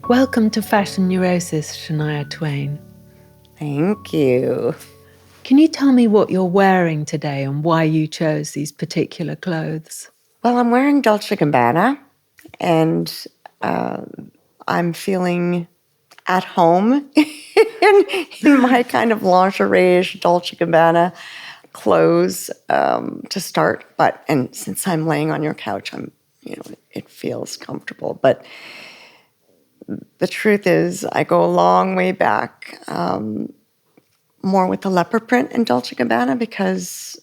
Welcome to Fashion Neurosis, Shania Twain. Thank you. Can you tell me what you're wearing today and why you chose these particular clothes? Well, I'm wearing Dolce & Gabbana, and I'm feeling at home in my kind of lingerie-ish Dolce & Gabbana clothes to start. And since I'm laying on your couch, it feels comfortable. But the truth is, I go a long way back, more with the leopard print in Dolce & Gabbana, because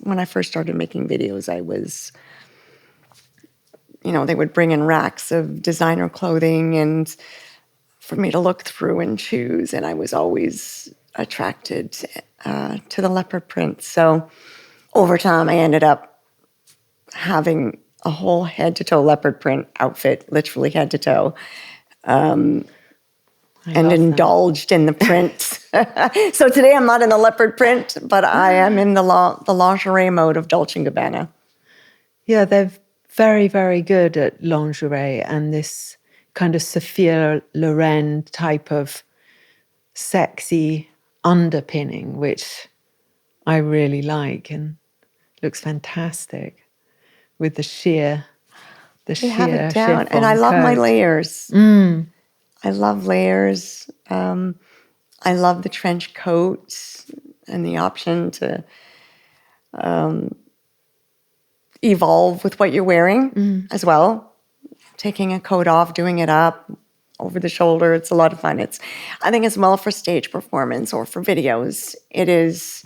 when I first started making videos, I was, they would bring in racks of designer clothing and for me to look through and choose, and I was always attracted to the leopard print. So over time, I ended up having a whole head-to-toe leopard print outfit, literally head to toe. And indulged in the prints. So today I'm not in the leopard print, but I am in the lingerie mode of Dolce & Gabbana. Yeah, they're very, very good at lingerie and this kind of Sophia Loren type of sexy underpinning, which I really like and looks fantastic with the sheer have it down, and I love my layers. I love layers. I love the trench coats and the option to evolve with what you're wearing as well. Taking a coat off, doing it up over the shoulder, it's a lot of fun. I think as well for stage performance or for videos, it is.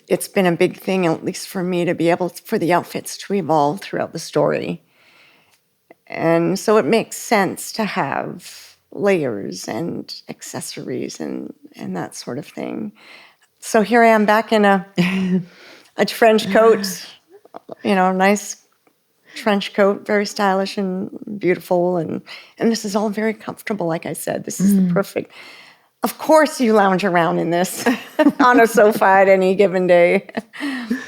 It's been a big thing, at least for me, to be able for the outfits to evolve throughout the story. And so it makes sense to have layers and accessories and that sort of thing. So here I am back in a trench coat, nice trench coat, very stylish and beautiful. And this is all very comfortable, like I said. This is the perfect. Of course you lounge around in this on a sofa at any given day. Well,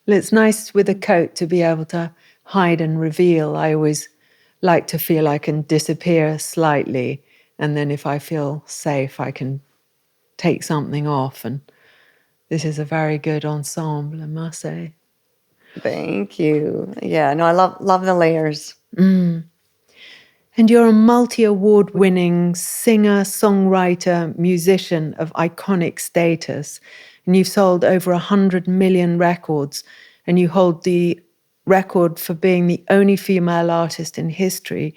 it's nice with a coat to be able to hide and reveal. I always like to feel I can disappear slightly, and then if I feel safe, I can take something off. And this is a very good ensemble, I must say. Thank you. Yeah, no, I love the layers. And you're a multi-award-winning singer, songwriter, musician of iconic status. And you've sold over 100 million records. And you hold the record for being the only female artist in history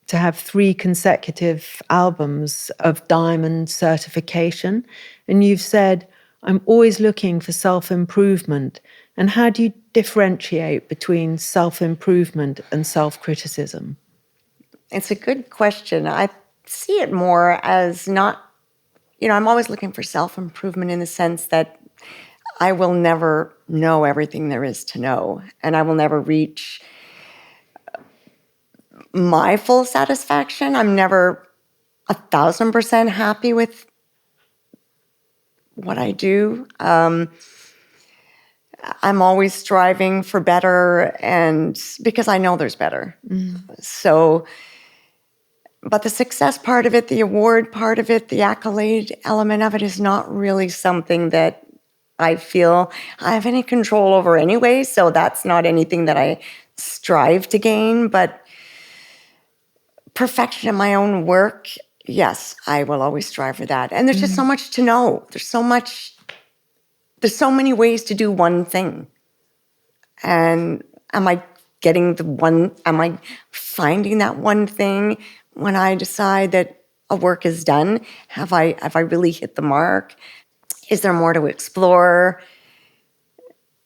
to have 3 consecutive albums of diamond certification. And you've said, I'm always looking for self-improvement. And how do you differentiate between self-improvement and self-criticism? It's a good question. I see it more as not, I'm always looking for self-improvement in the sense that I will never know everything there is to know, and I will never reach my full satisfaction. I'm never 1,000% happy with what I do. I'm always striving for better, and because I know there's better. So, but the success part of it, the award part of it, the accolade element of it is not really something that I feel I have any control over anyway, so that's not anything that I strive to gain. But perfection in my own work, yes, I will always strive for that. And there's just so much to know. There's so many ways to do one thing. And am I finding that one thing when I decide that a work is done? Have I really hit the mark? Is there more to explore?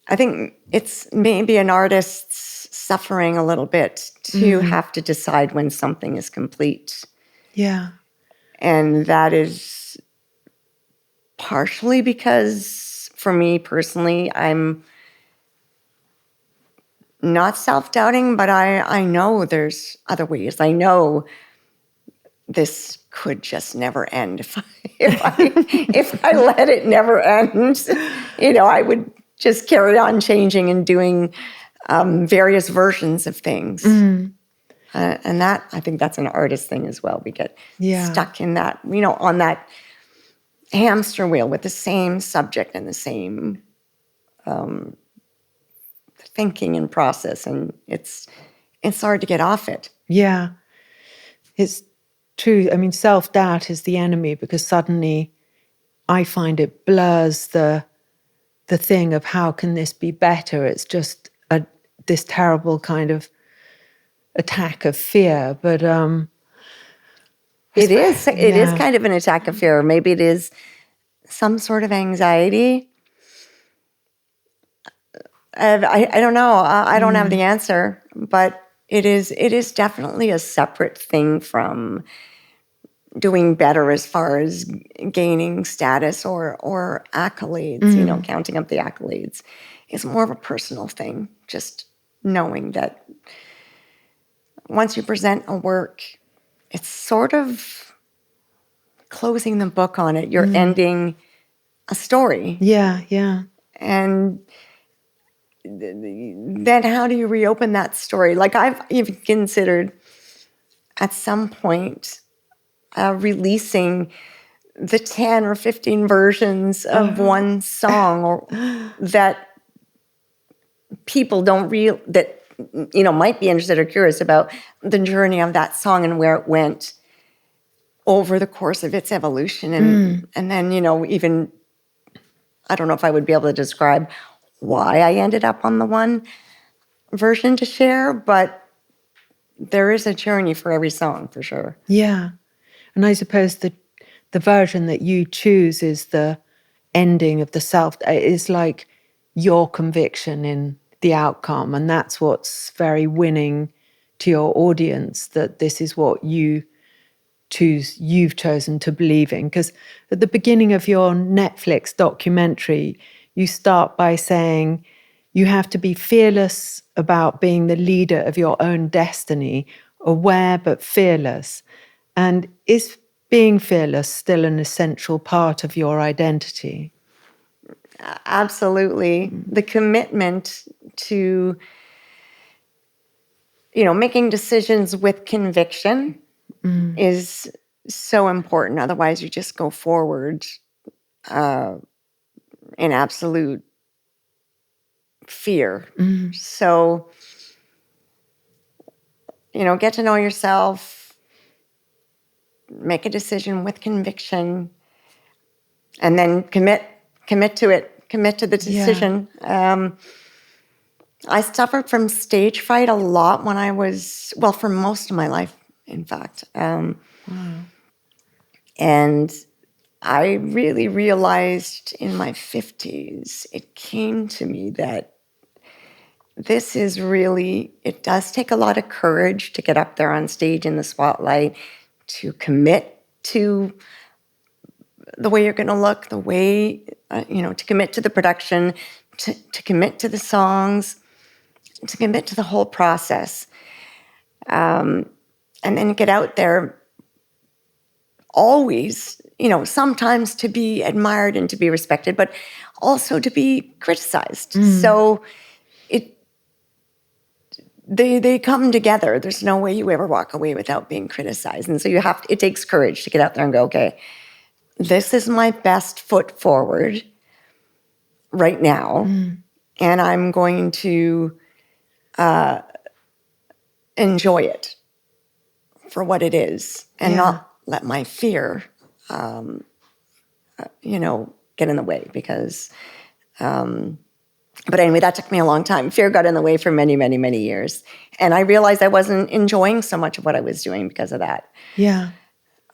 I think it's maybe an artist's suffering a little bit to have to decide when something is complete. Yeah. And that is partially because, for me personally, I'm not self-doubting, but I know there's other ways. I know this could just never end if I let it never end. I would just carry on changing and doing various versions of things. And that, I think that's an artist thing as well. We get Yeah. stuck in that, on that hamster wheel with the same subject and the same thinking and process, and it's hard to get off it. Yeah. It's true. I mean, self-doubt is the enemy, because suddenly I find it blurs the thing of how can this be better. It's just this terrible kind of attack of fear. But it is kind of an attack of fear. Maybe it is some sort of anxiety. I don't know. I don't have the answer, but it is definitely a separate thing from doing better as far as gaining status or accolades, counting up the accolades. It's more of a personal thing, just knowing that once you present a work, it's sort of closing the book on it. You're ending a story. Yeah, yeah. And then how do you reopen that story? Like, I've even considered at some point releasing the 10 or 15 versions of one song, or that people don't might be interested or curious about the journey of that song and where it went over the course of its evolution. And then, even, I don't know if I would be able to describe why I ended up on the one version to share, but there is a journey for every song, for sure. Yeah. And I suppose the version that you choose is the ending of the self, is like your conviction in the outcome. And that's what's very winning to your audience, that this is what you've chosen to believe in. Because at the beginning of your Netflix documentary, you start by saying you have to be fearless about being the leader of your own destiny, aware but fearless. And is being fearless still an essential part of your identity? Absolutely. The commitment to, making decisions with conviction is so important. Otherwise, you just go forward in absolute fear. So, get to know yourself, make a decision with conviction, and then commit to it, commit to the decision. Yeah. I suffered from stage fright a lot when I was, for most of my life, in fact. And I really realized in my 50s, it came to me that this is really, it does take a lot of courage to get up there on stage in the spotlight, to commit to the way you're going to look, the way, to commit to the production, to commit to the songs, to commit to the whole process. And then get out there always, sometimes to be admired and to be respected, but also to be criticized. So they come together. There's no way you ever walk away without being criticized. And so it takes courage to get out there and go, okay, this is my best foot forward right now. And I'm going to enjoy it for what it is, and not let my fear, get in the way. Because, but anyway, that took me a long time. Fear got in the way for many, many, many years. And I realized I wasn't enjoying so much of what I was doing because of that. Yeah.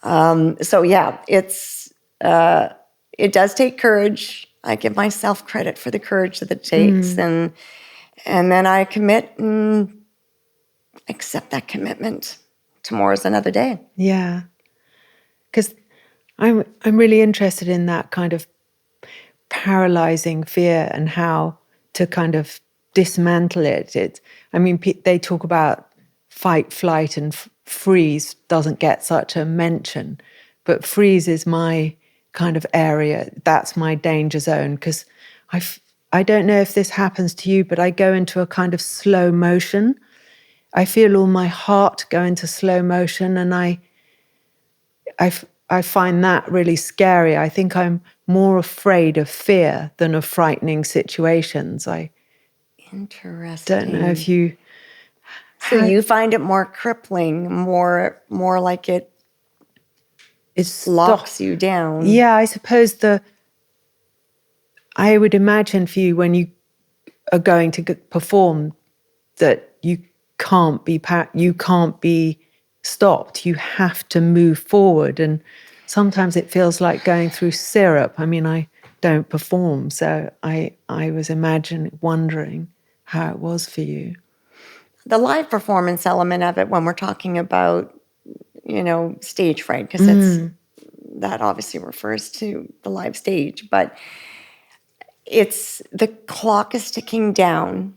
So yeah, it does take courage. I give myself credit for the courage that it takes. And then I commit and accept that commitment. Tomorrow's another day. Yeah. Because I'm really interested in that kind of paralyzing fear and how to kind of dismantle it. They talk about fight, flight, and freeze doesn't get such a mention, but freeze is my kind of area. That's my danger zone, because I don't know if this happens to you, but I go into a kind of slow motion. I feel all my heart go into slow motion, and I find that really scary. I think I'm more afraid of fear than of frightening situations. I Interesting. don't know if you... So you find it more crippling, more like it locks you down. Yeah, I suppose I would imagine for you when you are going to perform that you can't be stopped. You have to move forward, and sometimes it feels like going through syrup. I mean, I don't perform, so I was wondering how it was for you. The live performance element of it, when we're talking about, stage fright, because that obviously refers to the live stage, but it's the clock is ticking down.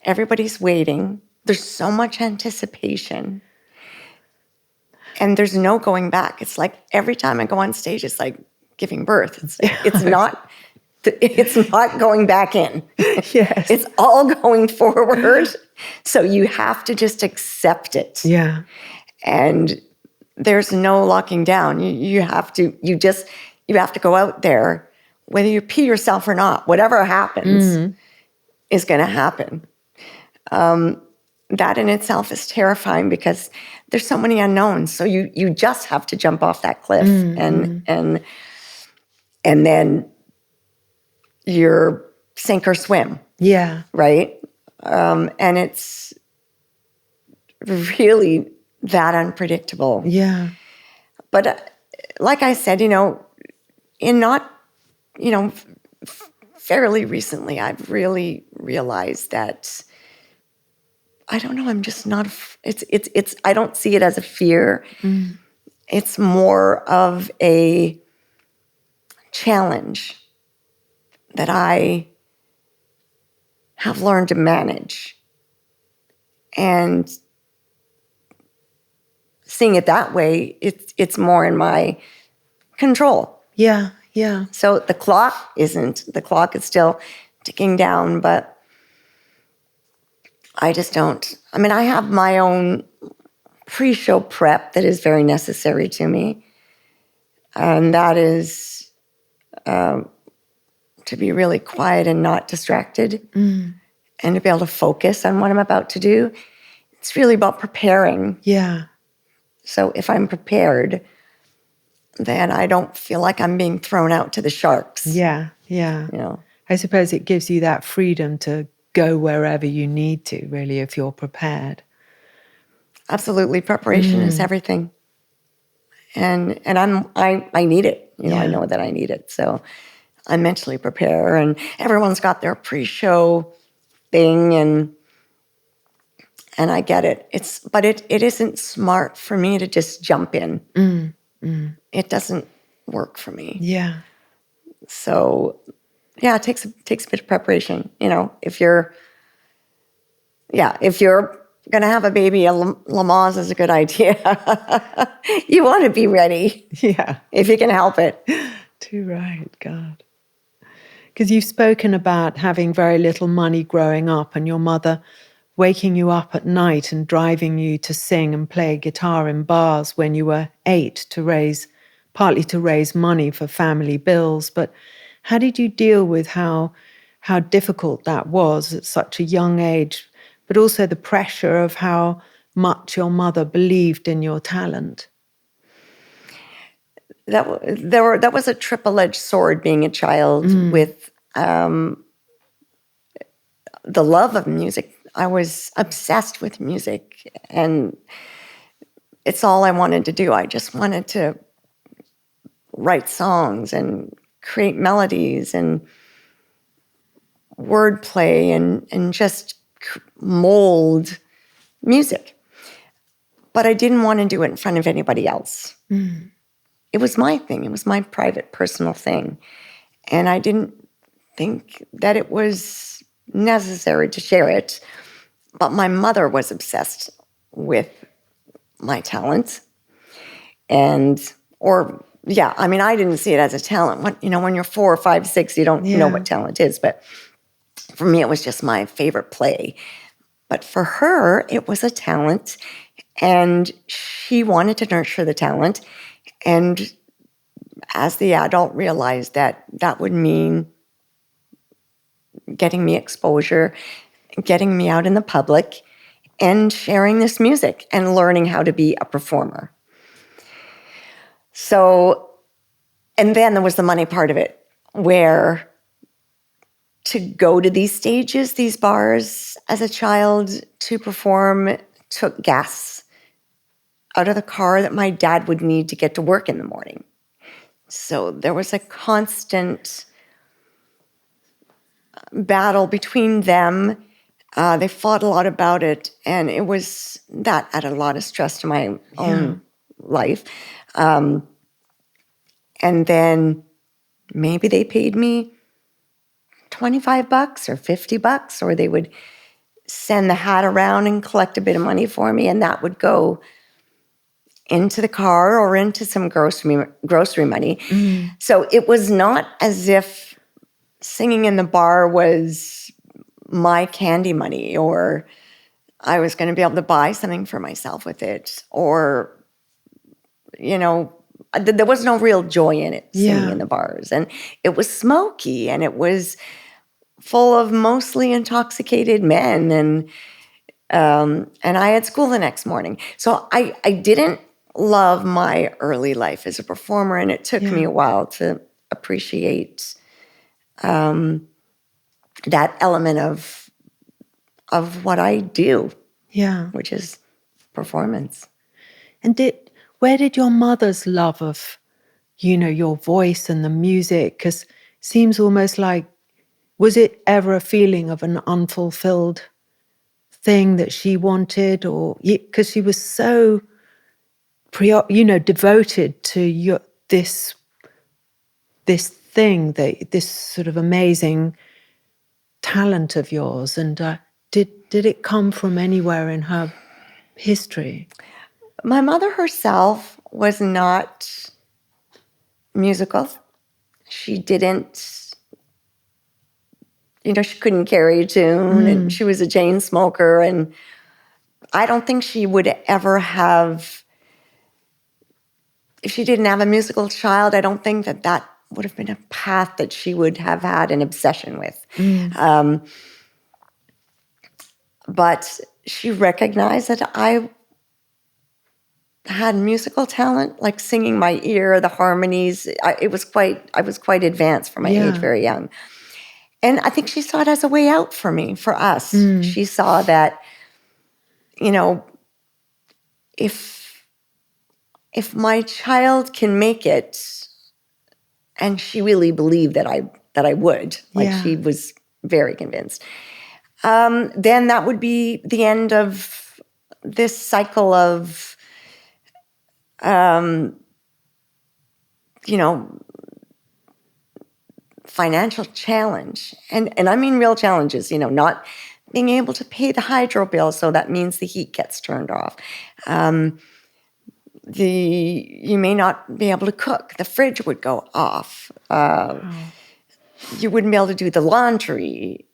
Everybody's waiting. There's so much anticipation. And there's no going back. It's like every time I go on stage, it's like giving birth. It's not going back in. Yes. It's all going forward. So you have to just accept it. Yeah. And there's no locking down. You have to go out there, whether you pee yourself or not, whatever happens is going to happen. That in itself is terrifying because there's so many unknowns. So you just have to jump off that cliff and then you're sink or swim. Yeah. Right? And it's really that unpredictable. Yeah. But like I said, fairly recently, I've really realized that I don't know. I'm just not. It's. I don't see it as a fear. It's more of a challenge that I have learned to manage, and seeing it that way, it's more in my control. Yeah. Yeah. So the clock isn't. The clock is still ticking down, but I just don't. I mean, I have my own pre-show prep that is very necessary to me. And that is to be really quiet and not distracted and to be able to focus on what I'm about to do. It's really about preparing. Yeah. So if I'm prepared, then I don't feel like I'm being thrown out to the sharks. Yeah. Yeah. I suppose it gives you that freedom to go wherever you need to, really, if you're prepared. Absolutely. Preparation is everything. And I need it. I know that I need it. So I mentally prepare, and everyone's got their pre-show thing, and I get it. But it isn't smart for me to just jump in. It doesn't work for me. Yeah. So yeah, it takes a bit of preparation. If you're going to have a baby, a Lamaze is a good idea. You want to be ready. Yeah. If you can help it. Too right, God. Because you've spoken about having very little money growing up and your mother waking you up at night and driving you to sing and play guitar in bars when you were 8 partly to raise money for family bills. But how did you deal with how difficult that was at such a young age, but also the pressure of how much your mother believed in your talent? That was a triple-edged sword being a child with the love of music. I was obsessed with music, and it's all I wanted to do. I just wanted to write songs and create melodies and wordplay and just mold music. But I didn't want to do it in front of anybody else. It was my thing. It was my private, personal thing. And I didn't think that it was necessary to share it. But my mother was obsessed with my talent. I didn't see it as a talent. When you're 4 or 5, 6, you don't know what talent is. But for me, it was just my favorite play. But for her, it was a talent, and she wanted to nurture the talent. And as the adult, realized that that would mean getting me exposure, getting me out in the public, and sharing this music and learning how to be a performer. So, and then there was the money part of it, where to go to these stages, these bars as a child to perform took gas out of the car that my dad would need to get to work in the morning. So there was a constant battle between them. They fought a lot about it, and it was that added a lot of stress to my own life. And then maybe they paid me $25 or $50, or they would send the hat around and collect a bit of money for me, and that would go into the car or into some grocery money. So it was not as if singing in the bar was my candy money, or I was going to be able to buy something for myself with it, or, there was no real joy in it, singing in the bars. And it was smoky, and it was full of mostly intoxicated men, and I had school the next morning. So I didn't love my early life as a performer, and it took me a while to appreciate that element of what I do, which is performance. And where did your mother's love of, your voice and the music? Because it seems almost like, was it ever a feeling of an unfulfilled thing that she wanted, or because she was so devoted to this thing, this sort of amazing talent of yours? And did it come from anywhere in her history? My mother herself was not musical. She didn't, she couldn't carry a tune, and she was a chain smoker, and I don't think she would ever have, if she didn't have a musical child, I don't think that would have been a path that she would have had an obsession with. But she recognized that I had musical talent, like singing my ear, the harmonies. I was quite advanced for my age, very young. And I think she saw it as a way out for me, for us. She saw that, if my child can make it, and she really believed that I would, she was very convinced, then that would be the end of this cycle of financial challenge. And I mean real challenges, not being able to pay the hydro bill, so that means the heat gets turned off. You may not be able to cook. The fridge would go off. You wouldn't be able to do the laundry.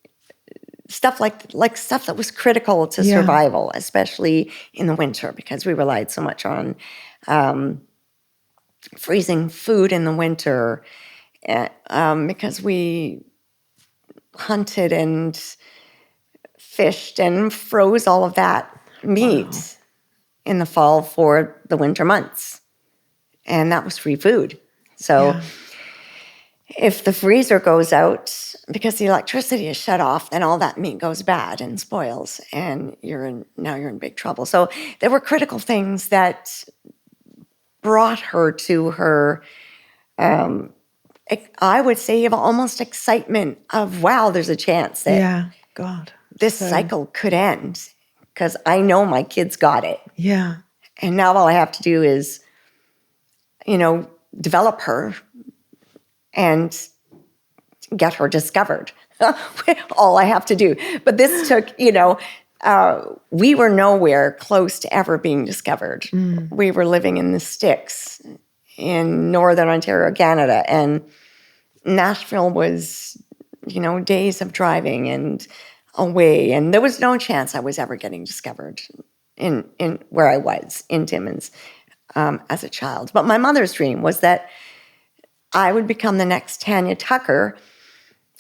Stuff like stuff that was critical to survival, especially in the winter, because we relied so much on freezing food in the winter, because we hunted and fished and froze all of that meat in the fall for the winter months. And that was free food. So if the freezer goes out because the electricity is shut off, then all that meat goes bad and spoils, and you're in big trouble. So there were critical things that brought her to her, I would say, of almost excitement of, wow, there's a chance that this cycle could end, because I know my kids got it. Yeah. And now all I have to do is, develop her and get her discovered. All I have to do. But this took, we were nowhere close to ever being discovered. We were living in the sticks in northern Ontario, Canada. And Nashville was, days of driving. And away, and there was no chance I was ever getting discovered in where I was in Timmins as a child. But my mother's dream was that I would become the next Tanya Tucker,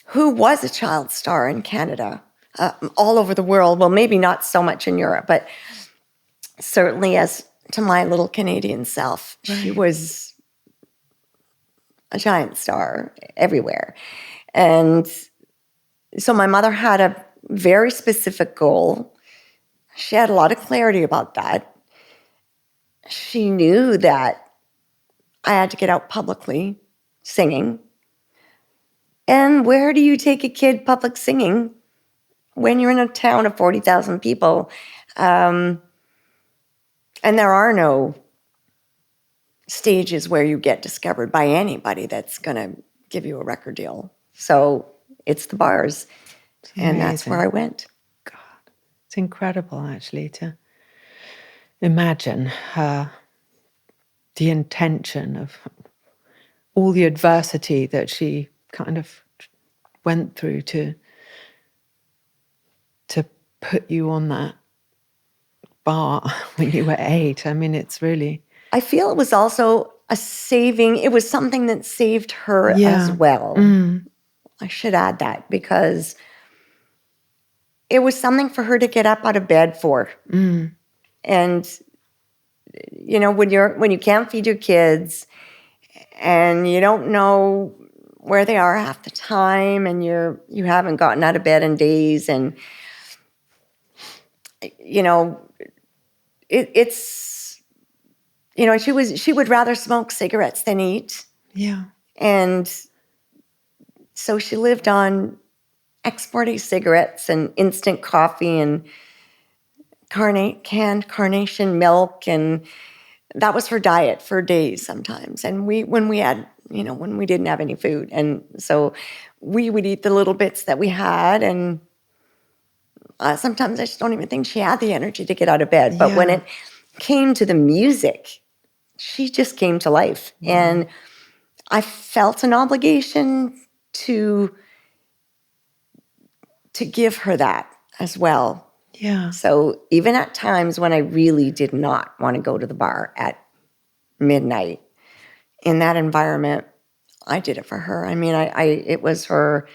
who was a child star in Canada, all over the world. Well, maybe not so much in Europe, but certainly as to my little Canadian self, she was a giant star everywhere. And so my mother had a very specific goal. She had a lot of clarity about that. She knew that I had to get out publicly singing. And where do you take a kid public singing when you're in a town of 40,000 people? And there are no stages where you get discovered by anybody that's going to give you a record deal. So it's the bars. And that's where I went. God, it's incredible, actually, to imagine the intention of all the adversity that she kind of went through to put you on that bar when you were 8. I mean, it's really... I feel it was also it was something that saved her as well. I should add that, because it was something for her to get up out of bed for. And, you know, when you can't feed your kids and you don't know where they are half the time, and you haven't gotten out of bed in days, and, you know, it's, you know, she would rather smoke cigarettes than eat. Yeah. And so she lived on exporty cigarettes and instant coffee and canned carnation milk, and that was her diet for days sometimes. And when we didn't have any food, and so we would eat the little bits that we had, and sometimes I just don't even think she had the energy to get out of bed. But when it came to the music, she just came to life. And I felt an obligation to give her that as well. Yeah. So even at times when I really did not want to go to the bar at midnight, in that environment, I did it for her. I mean, it was her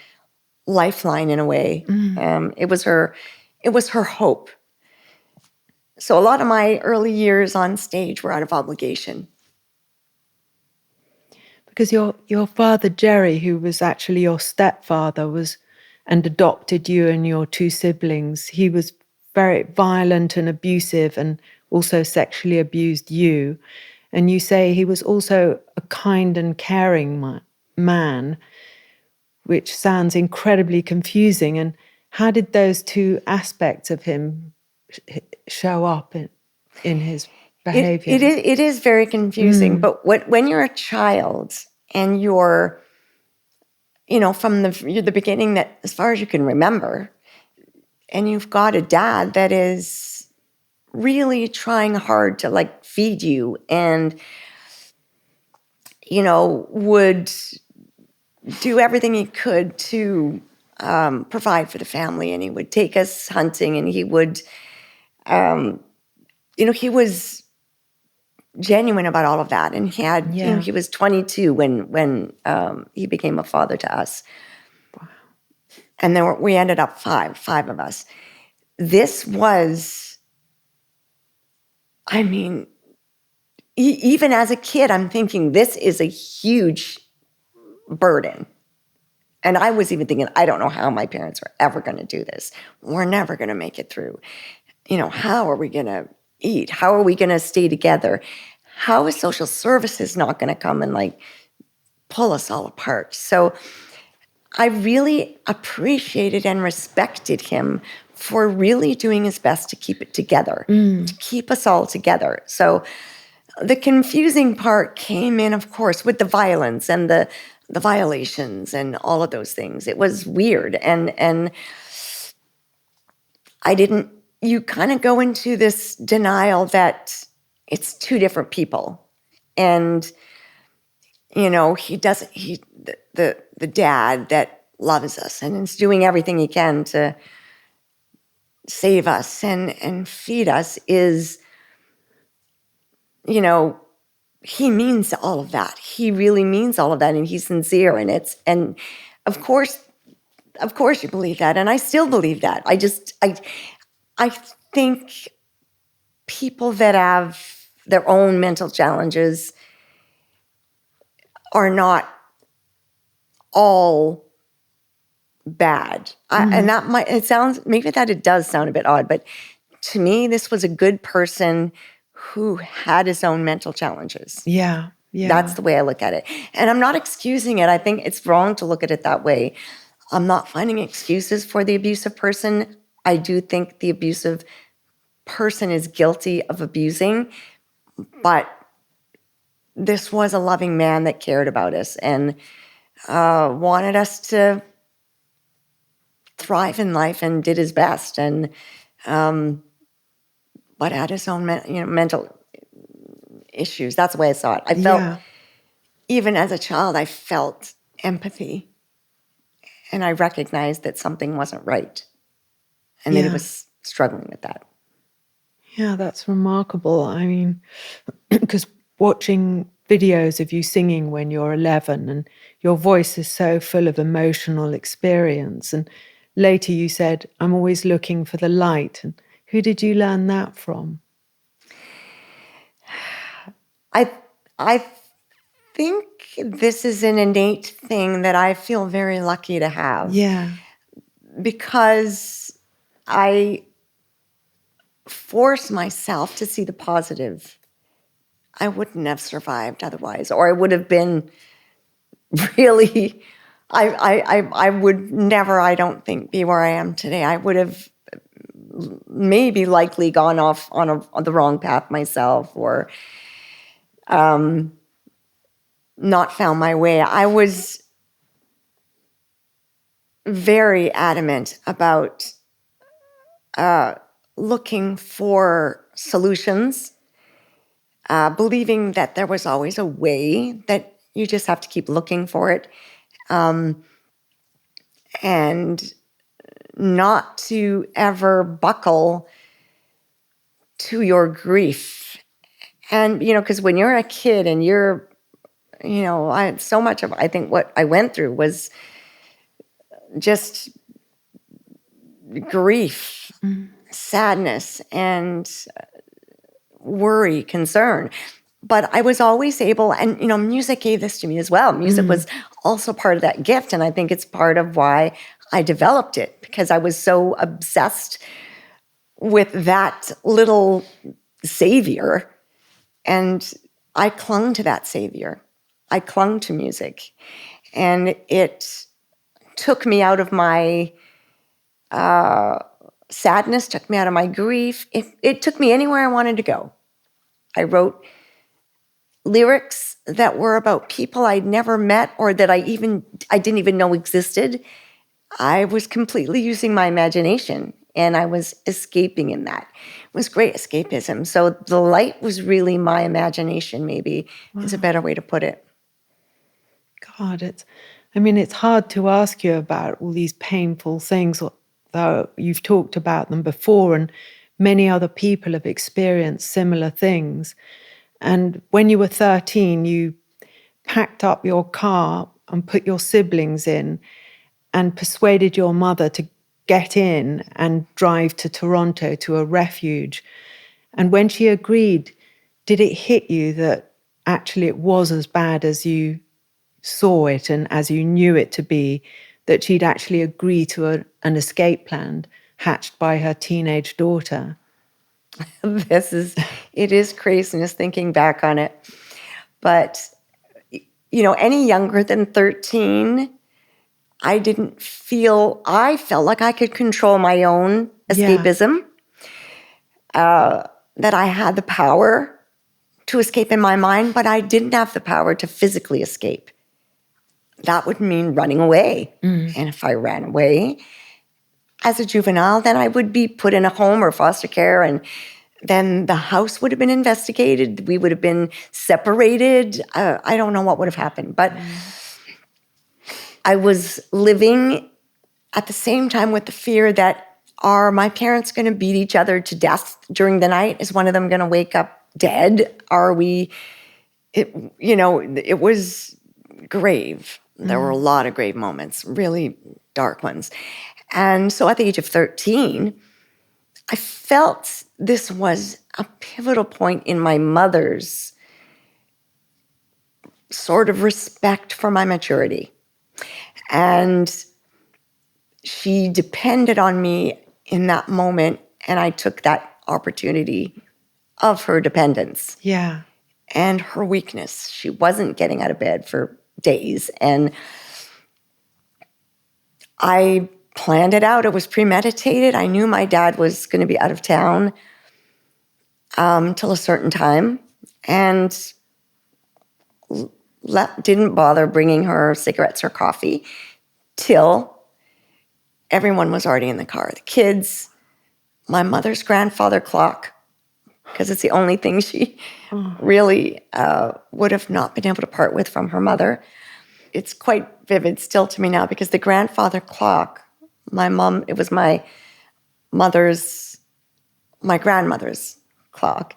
lifeline in a way. It was her hope. So a lot of my early years on stage were out of obligation. Because your father, Jerry, who was actually your stepfather, and adopted you and your 2 siblings, he was very violent and abusive, and also sexually abused you. And you say he was also a kind and caring man, which sounds incredibly confusing. And how did those 2 aspects of him show up in his behavior? It is very confusing. But when you're a child and you're, you know, from the beginning, that as far as you can remember, and you've got a dad that is really trying hard to like feed you, and, you know, would do everything he could to provide for the family, and he would take us hunting, and he would, you know, he was genuine about all of that. And he had, you know, he was 22 when he became a father to us. Wow. And we ended up five of us. This was, I mean, even as a kid, I'm thinking this is a huge burden. And I was even thinking, I don't know how my parents are ever going to do this. We're never going to make it through. You know, how are we going to eat? How are we going to stay together? How is social services not going to come and like pull us all apart? So I really appreciated and respected him for really doing his best to keep it together, to keep us all together. So the confusing part came in, of course, with the violence and the violations and all of those things. It was weird. And you kind of go into this denial that it's 2 different people. And, you know, the dad that loves us and is doing everything he can to save us and feed us is, he means all of that. He really means all of that, and he's sincere. And of course you believe that, and I still believe that. I think people that have their own mental challenges are not all bad. And it does sound a bit odd, but to me, this was a good person who had his own mental challenges. Yeah. That's the way I look at it. And I'm not excusing it. I think it's wrong to look at it that way. I'm not finding excuses for the abusive person. I do think the abusive person is guilty of abusing, but this was a loving man that cared about us and wanted us to thrive in life and did his best, and but had his own mental issues. That's the way I saw it. I felt, even as a child, I felt empathy, and I recognized that something wasn't right, and that he was struggling with that. Yeah, that's remarkable. I mean, because watching videos of you singing when you're 11 and your voice is so full of emotional experience. And later you said, I'm always looking for the light. And who did you learn that from? I think this is an innate thing that I feel very lucky to have. Yeah. Because I force myself to see the positive. I wouldn't have survived otherwise, or I would have been really, I would never, I don't think, be where I am today. I would have maybe likely gone off on the wrong path myself, or not found my way. I was very adamant about looking for solutions, believing that there was always a way, that you just have to keep looking for it, and not to ever buckle to your grief. And, because when you're a kid and you're, so much of, I think, what I went through was just grief, sadness, and worry, concern. But I was always able, and, music gave this to me as well. Music was also part of that gift, and I think it's part of why I developed it, because I was so obsessed with that little savior, and I clung to that savior. I clung to music, and it took me out of my sadness, took me out of my grief. It took me anywhere I wanted to go. I wrote lyrics that were about people I'd never met, or that I didn't even know existed. I was completely using my imagination, and I was escaping in that. It was great escapism. So the light was really my imagination, maybe, is a better way to put it. God, it's hard to ask you about all these painful things, though you've talked about them before, and many other people have experienced similar things. And when you were 13, you packed up your car and put your siblings in and persuaded your mother to get in and drive to Toronto to a refuge. And when she agreed, did it hit you that actually it was as bad as you saw it and as you knew it to be, that she'd actually agree to an escape plan hatched by her teenage daughter? It is craziness thinking back on it. But, any younger than 13, I felt like I could control my own escapism, that I had the power to escape in my mind, but I didn't have the power to physically escape. That would mean running away. And if I ran away as a juvenile, then I would be put in a home or foster care, and then the house would have been investigated. We would have been separated. I don't know what would have happened. But I was living at the same time with the fear that Are my parents going to beat each other to death during the night? Is one of them going to wake up dead? Are we, it was grave. There were a lot of grave moments, really dark ones. And so at the age of 13, I felt this was a pivotal point in my mother's sort of respect for my maturity. And she depended on me in that moment, and I took that opportunity of her dependence. Yeah. And her weakness. She wasn't getting out of bed for days. And I planned it out. It was premeditated. I knew my dad was going to be out of town till a certain time, and didn't bother bringing her cigarettes or coffee till everyone was already in the car. The kids, my mother's grandfather clock, because it's the only thing she really would have not been able to part with from her mother. It's quite vivid still to me now, because the grandfather clock, it was my grandmother's clock.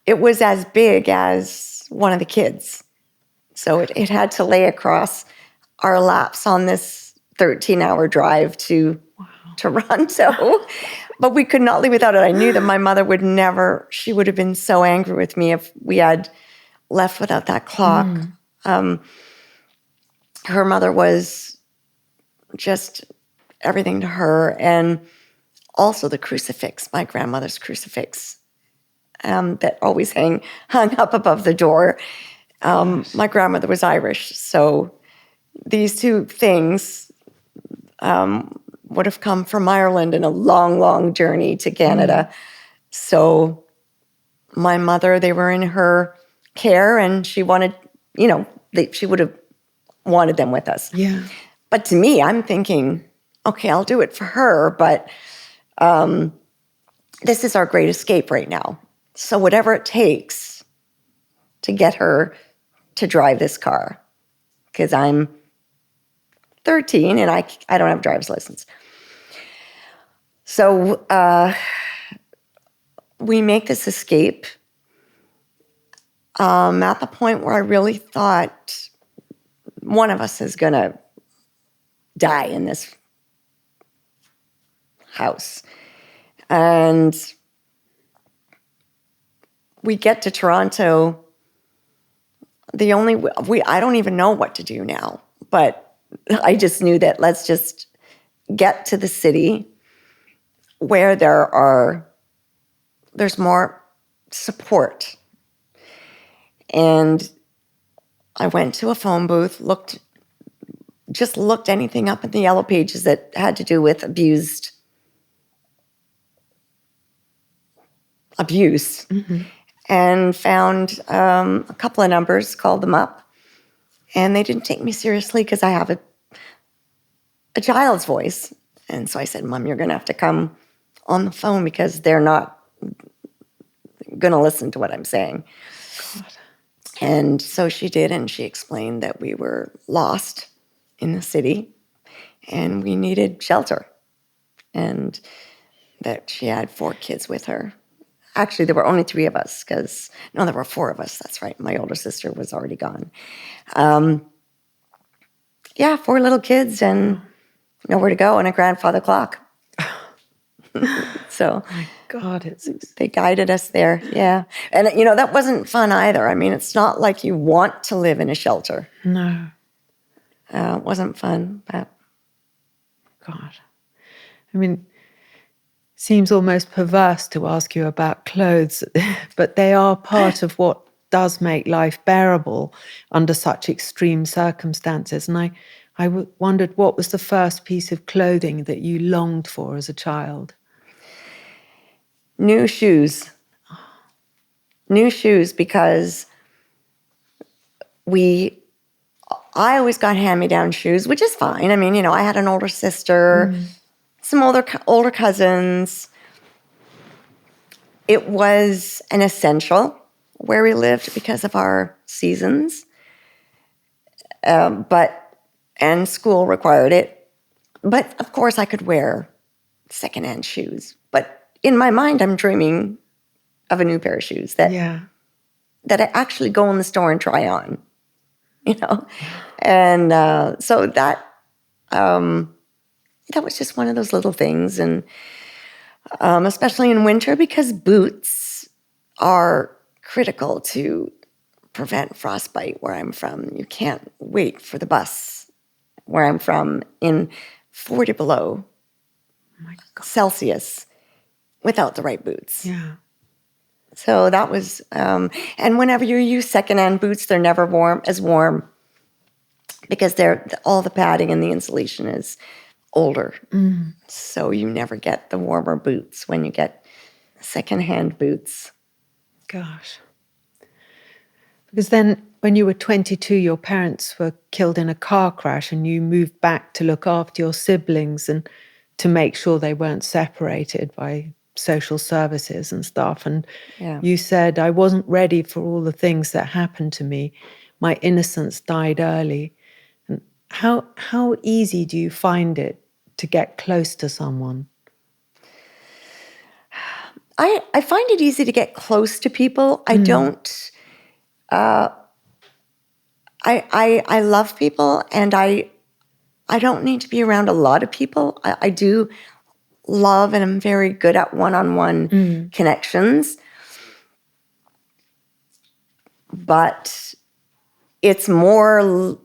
It was as big as one of the kids. So it had to lay across our laps on this 13-hour drive to Toronto. But we could not leave without it. I knew that my mother she would have been so angry with me if we had left without that clock. Her mother was just everything to her. And also the crucifix, my grandmother's crucifix, that always hung up above the door. My grandmother was Irish, so these two things would have come from Ireland in a long, long journey to Canada. So my mother, they were in her care, and she wanted, she would have wanted them with us. Yeah. But to me, I'm thinking, okay, I'll do it for her, but this is our great escape right now. So whatever it takes to get her to drive this car, because I'm 13 and I don't have a driver's license. So we make this escape at the point where I really thought one of us is going to die in this house. And we get to Toronto. I don't even know what to do now, but I just knew that let's just get to the city where there's more support. And I went to a phone booth, looked anything up in the yellow pages that had to do with abuse, and found a couple of numbers, called them up, and they didn't take me seriously because I have a child's voice. And so I said, Mom, you're going to have to come on the phone because they're not going to listen to what I'm saying. God. And so she did, and she explained that we were lost in the city and we needed shelter, and that she had 4 kids with her. Actually, there were only 3 of us there were 4 of us. That's right. My older sister was already gone. 4 little kids and nowhere to go, and a grandfather clock. So, my God, they guided us there. Yeah. And, that wasn't fun either. I mean, it's not like you want to live in a shelter. No. It wasn't fun, but. God. I mean, seems almost perverse to ask you about clothes, but they are part of what does make life bearable under such extreme circumstances. And I wondered, what was the first piece of clothing that you longed for as a child? New shoes. New shoes, because I always got hand-me-down shoes, which is fine. I mean, I had an older sister, some older cousins. It was an essential where we lived because of our seasons, and school required it. But of course, I could wear secondhand shoes. But in my mind, I'm dreaming of a new pair of shoes that I actually go in the store and try on, you know? And so that was just one of those little things. And especially in winter, because boots are critical to prevent frostbite where I'm from. You can't wait for the bus where I'm from in 40 below Celsius without the right boots. Yeah. So that was, and whenever you use secondhand boots, they're never warm because all the padding and the insulation is older. So you never get the warmer boots when you get secondhand boots. Gosh. Because then when you were 22, your parents were killed in a car crash and you moved back to look after your siblings and to make sure they weren't separated by social services and stuff. And you said, I wasn't ready for all the things that happened to me. My innocence died early. And how easy do you find it to get close to someone? I find it easy to get close to people. I don't... I love people, and I don't need to be around a lot of people. I do love, and I'm very good at one-on-one connections. But it's more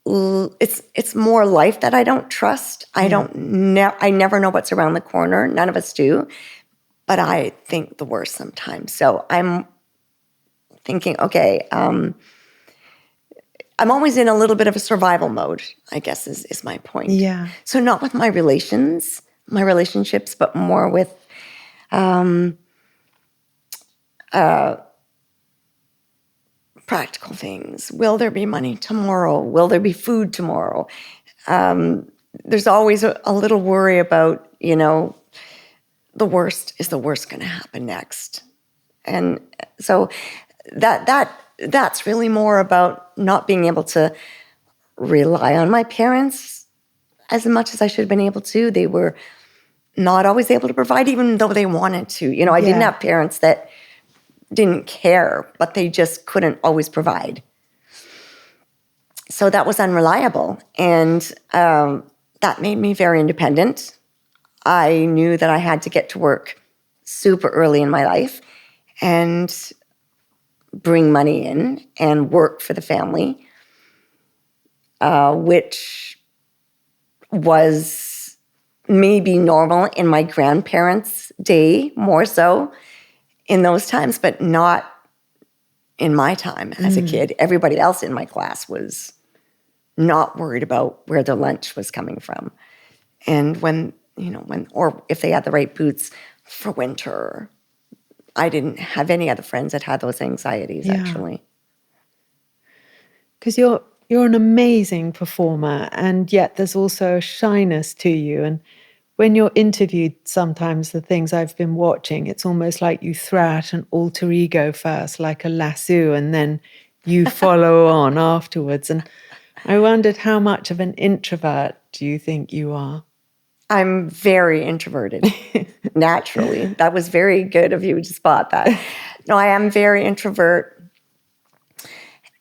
life that I don't trust. I never know what's around the corner. None of us do. But I think the worst sometimes. So I'm thinking, okay, I'm always in a little bit of a survival mode, I guess is my point. Yeah. So not with my relationships, but more with practical things. Will there be money tomorrow? Will there be food tomorrow? There's always a little worry about, the worst is the worst going to happen next. And so that's really more about not being able to rely on my parents as much as I should have been able to. They were not always able to provide, even though they wanted to. I didn't have parents that didn't care, but they just couldn't always provide. So that was unreliable. And that made me very independent. I knew that I had to get to work super early in my life and bring money in and work for the family, which was maybe normal in my grandparents' day, more so in those times, but not in my time as a kid. Everybody else in my class was not worried about where their lunch was coming from. And or if they had the right boots for winter. I didn't have any other friends that had those anxieties, actually. Because you're an amazing performer, and yet there's also a shyness to you. And when you're interviewed, sometimes the things I've been watching, it's almost like you throw out an alter ego first, like a lasso, and then you follow on afterwards. And I wondered, how much of an introvert do you think you are? I'm very introverted, naturally. That was very good of you to spot that. No, I am very introvert,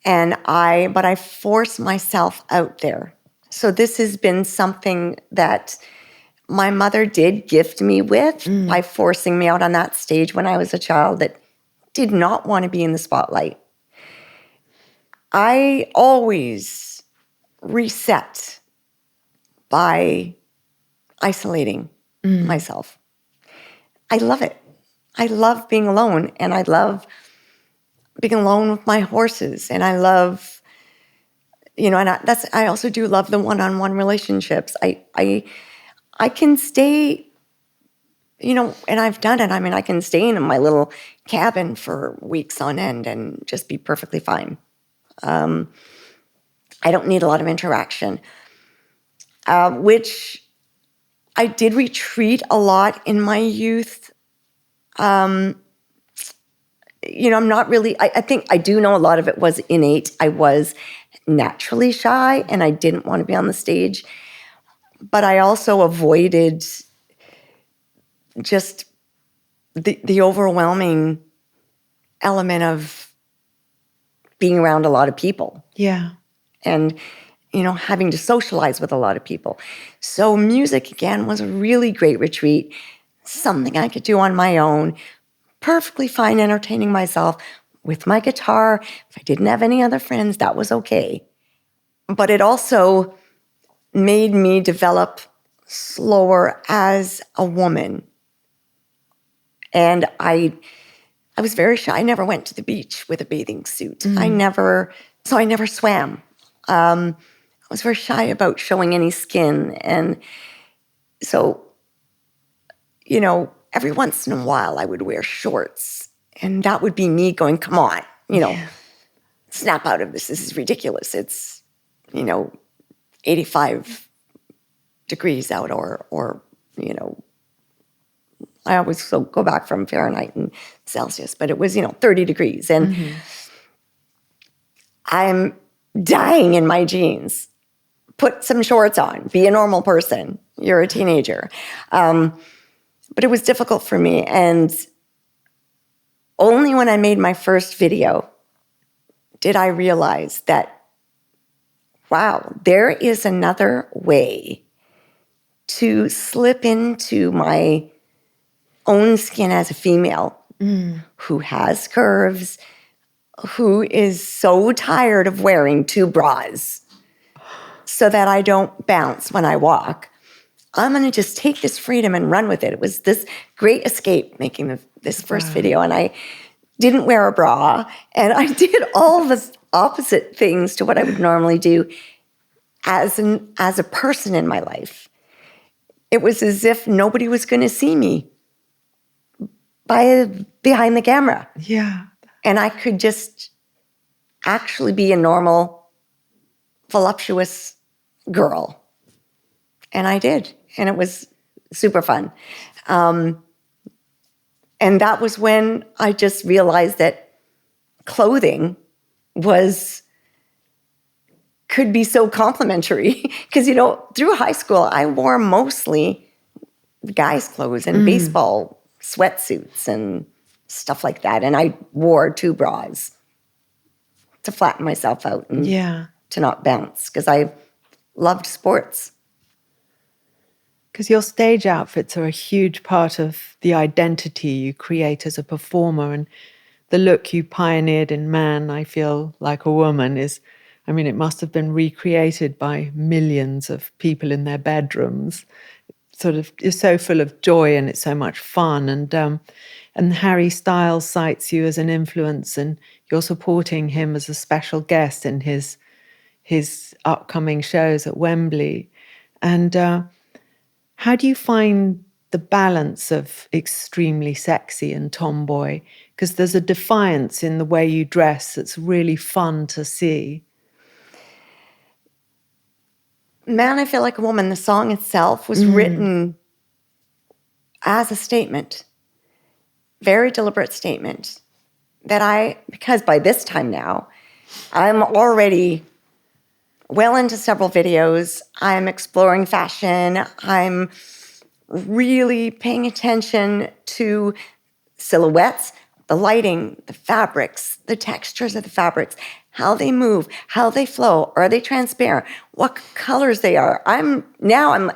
but I force myself out there. So this has been something that my mother did gift me with by forcing me out on that stage when I was a child that did not want to be in the spotlight. I always reset by isolating myself. I love it. I love being alone, and I love being alone with my horses, and I love, and I also do love the one-on-one relationships. I can stay, and I've done it. I mean, I can stay in my little cabin for weeks on end and just be perfectly fine. I don't need a lot of interaction, which I did retreat a lot in my youth. I'm not really, I think I do know a lot of it was innate. I was naturally shy and I didn't want to be on the stage, but I also avoided just the overwhelming element of being around a lot of people. Yeah. And, having to socialize with a lot of people. So music, again, was a really great retreat, something I could do on my own, perfectly fine entertaining myself with my guitar. If I didn't have any other friends, that was okay. But it also made me develop slower as a woman. And I was very shy. I never went to the beach with a bathing suit. I never swam. I was very shy about showing any skin. And so, every once in a while I would wear shorts. And that would be me going, come on, snap out of this. This is ridiculous. It's, 85 degrees out or I always go back from Fahrenheit and Celsius, but it was, 30 degrees. And I'm dying in my jeans. Put some shorts on. Be a normal person. You're a teenager. But it was difficult for me. And only when I made my first video did I realize that, wow, there is another way to slip into my own skin as a female who has curves, who is so tired of wearing 2 bras so that I don't bounce when I walk. I'm going to just take this freedom and run with it. It was this great escape making this first video, and I didn't wear a bra, and I did all the opposite things to what I would normally do as a person in my life. It was as if nobody was going to see me behind the camera. Yeah. And I could just actually be a normal, voluptuous girl. And I did. And it was super fun. And that was when I just realized that clothing could be so complimentary. Because, through high school, I wore mostly guys' clothes and baseball sweatsuits and stuff like that. And I wore 2 bras to flatten myself out and to not bounce, because I loved sports. Because your stage outfits are a huge part of the identity you create as a performer, and the look you pioneered in Man, I Feel Like a Woman it must have been recreated by millions of people in their bedrooms. Sort of is so full of joy, and it's so much fun. And Harry Styles cites you as an influence, and you're supporting him as a special guest in his upcoming shows at Wembley. And how do you find the balance of extremely sexy and tomboy? Because there's a defiance in the way you dress that's really fun to see. Man, I Feel Like a Woman, the song itself was written as a statement, very deliberate statement, because by this time now, I'm already well into several videos. I'm exploring fashion. I'm really paying attention to silhouettes, the lighting, the fabrics, the textures of the fabrics, how they move, how they flow, are they transparent, what colors they are. I'm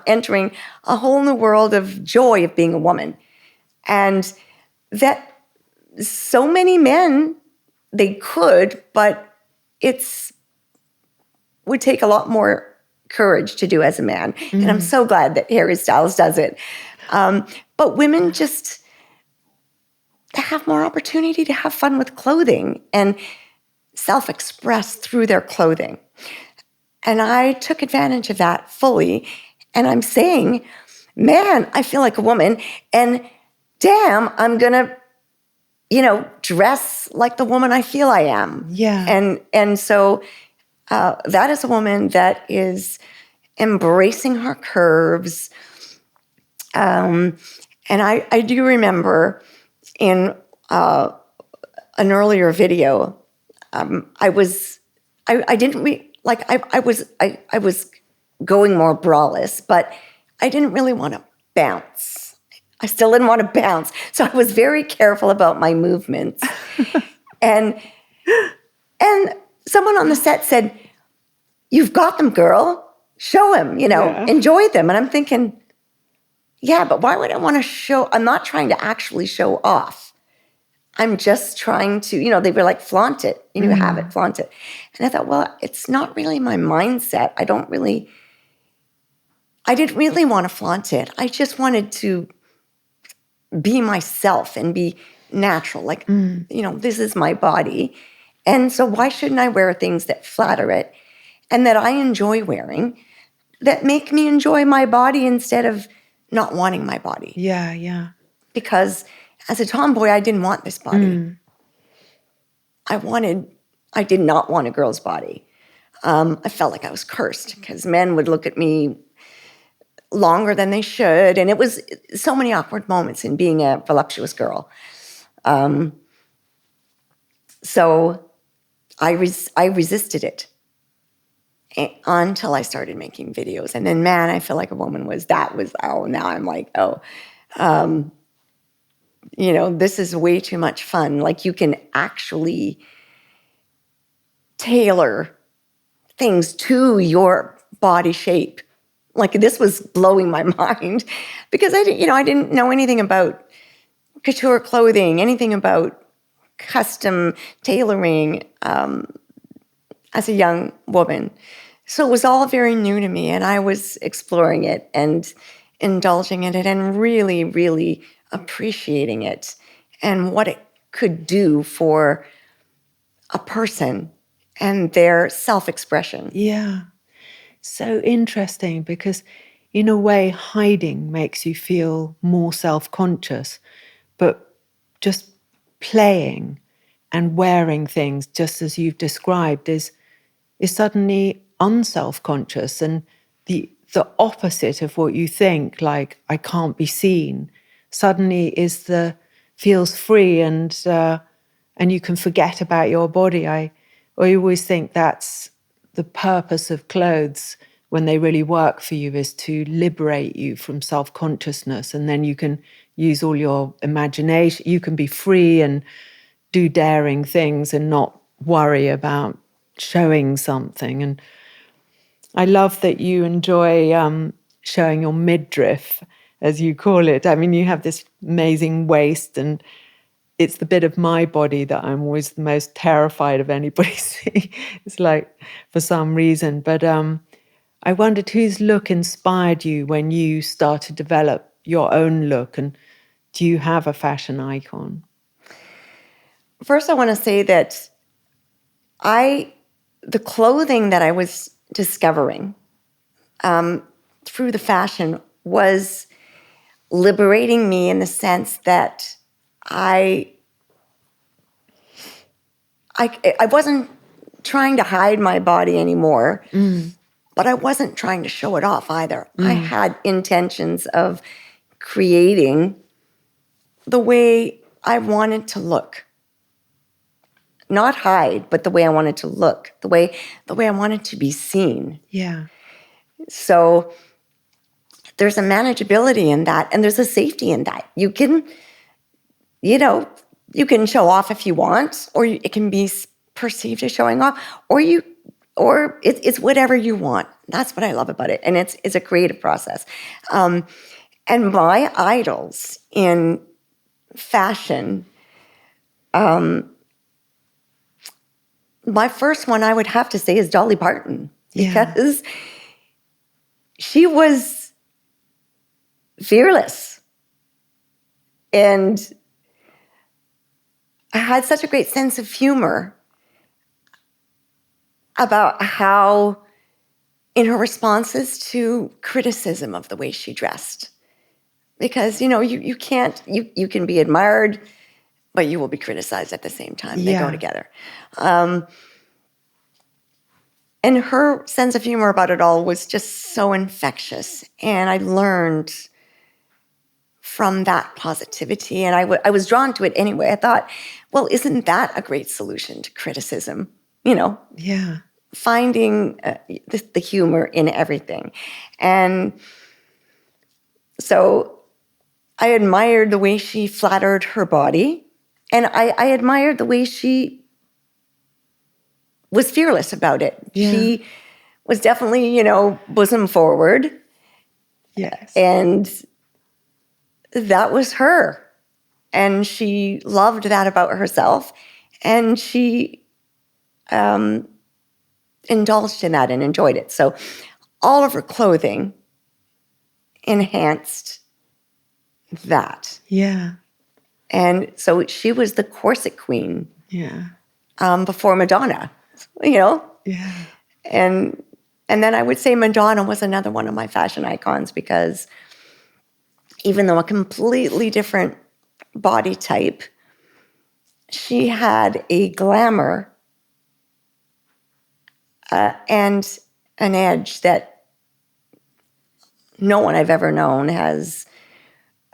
entering a whole new world of joy of being a woman. And that so many men, they could, but would take a lot more courage to do as a man. And I'm so glad that Harry Styles does it. But women just have more opportunity to have fun with clothing and self-express through their clothing. And I took advantage of that fully. And I'm saying, man, I feel like a woman. And damn, I'm going to, dress like the woman I feel I am. Yeah. And so that is a woman that is embracing her curves. And I do remember in an earlier video, I was going more braless, but I didn't really want to bounce. I still didn't want to bounce. So I was very careful about my movements. and someone on the set said, "You've got them, girl. Show him, enjoy them." And I'm thinking, yeah, but why would I want to show? I'm not trying to actually show off. I'm just trying to, they were like, flaunt it. You have it, flaunt it. And I thought, well, it's not really my mindset. I didn't really want to flaunt it. I just wanted to be myself and be natural. Like, this is my body. And so why shouldn't I wear things that flatter it and that I enjoy wearing, that make me enjoy my body instead of not wanting my body? Yeah, yeah. Because as a tomboy, I didn't want this body. I did not want a girl's body. I felt like I was cursed because men would look at me longer than they should. And it was so many awkward moments in being a voluptuous girl. So I resisted it until I started making videos. And then, man, I feel like a woman now I'm like, this is way too much fun. Like, you can actually tailor things to your body shape. Like, this was blowing my mind because I didn't know anything about couture clothing, anything about custom tailoring as a young woman. So it was all very new to me, and I was exploring it and indulging in it and really, really appreciating it and what it could do for a person and their self-expression. Yeah. So interesting, because in a way, hiding makes you feel more self-conscious, but just playing and wearing things just as you've described is suddenly unself-conscious and the opposite of what you think, like, I can't be seen, suddenly feels free, and you can forget about your body. I always think that's the purpose of clothes when they really work for you, is to liberate you from self-consciousness, and then you can use all your imagination. You can be free and do daring things and not worry about showing something. And I love that you enjoy showing your midriff, as you call it. I mean, you have this amazing waist, and it's the bit of my body that I'm always the most terrified of anybody seeing. It's like, for some reason. But I wondered whose look inspired you when you start to develop your own look, and do you have a fashion icon? First, I want to say that the clothing that I was discovering through the fashion was liberating me in the sense that I wasn't trying to hide my body anymore, but I wasn't trying to show it off either. I had intentions of creating the way I wanted to look. Not hide, but the way I wanted to look, the way I wanted to be seen. Yeah. So there's a manageability in that, and there's a safety in that. You can show off if you want, or it can be perceived as showing off, or it's whatever you want. That's what I love about it, and it's a creative process. And my idols in fashion. My first one, I would have to say, is Dolly Parton, because she was fearless. And I had such a great sense of humor about how, in her responses to criticism of the way she dressed, because, you can't, you can be admired, but you will be criticized at the same time. They go together. And her sense of humor about it all was just so infectious. And I learned from that positivity. And I was drawn to it anyway. I thought, well, isn't that a great solution to criticism? Yeah. Finding the humor in everything. And so I admired the way she flattered her body, and I admired the way she was fearless about it. Yeah. She was definitely, bosom forward. Yes. And that was her. And she loved that about herself. And she indulged in that and enjoyed it. So all of her clothing enhanced that. Yeah. And so she was the corset queen. Yeah. Before Madonna, Yeah. And then I would say Madonna was another one of my fashion icons, because even though a completely different body type, she had a glamour and an edge that no one I've ever known has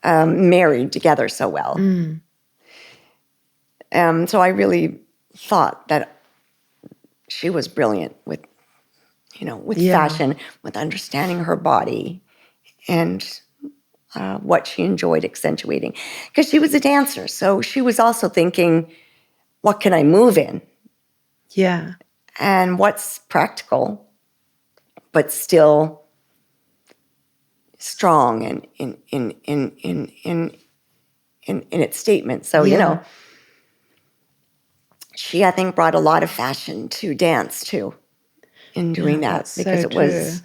married together so well. So I really thought that she was brilliant with fashion, with understanding her body and what she enjoyed accentuating. Because she was a dancer, so she was also thinking, what can I move in? Yeah. And what's practical, but still strong and in its statement. So, she, I think, brought a lot of fashion to dance, too, in doing that. Because so it was,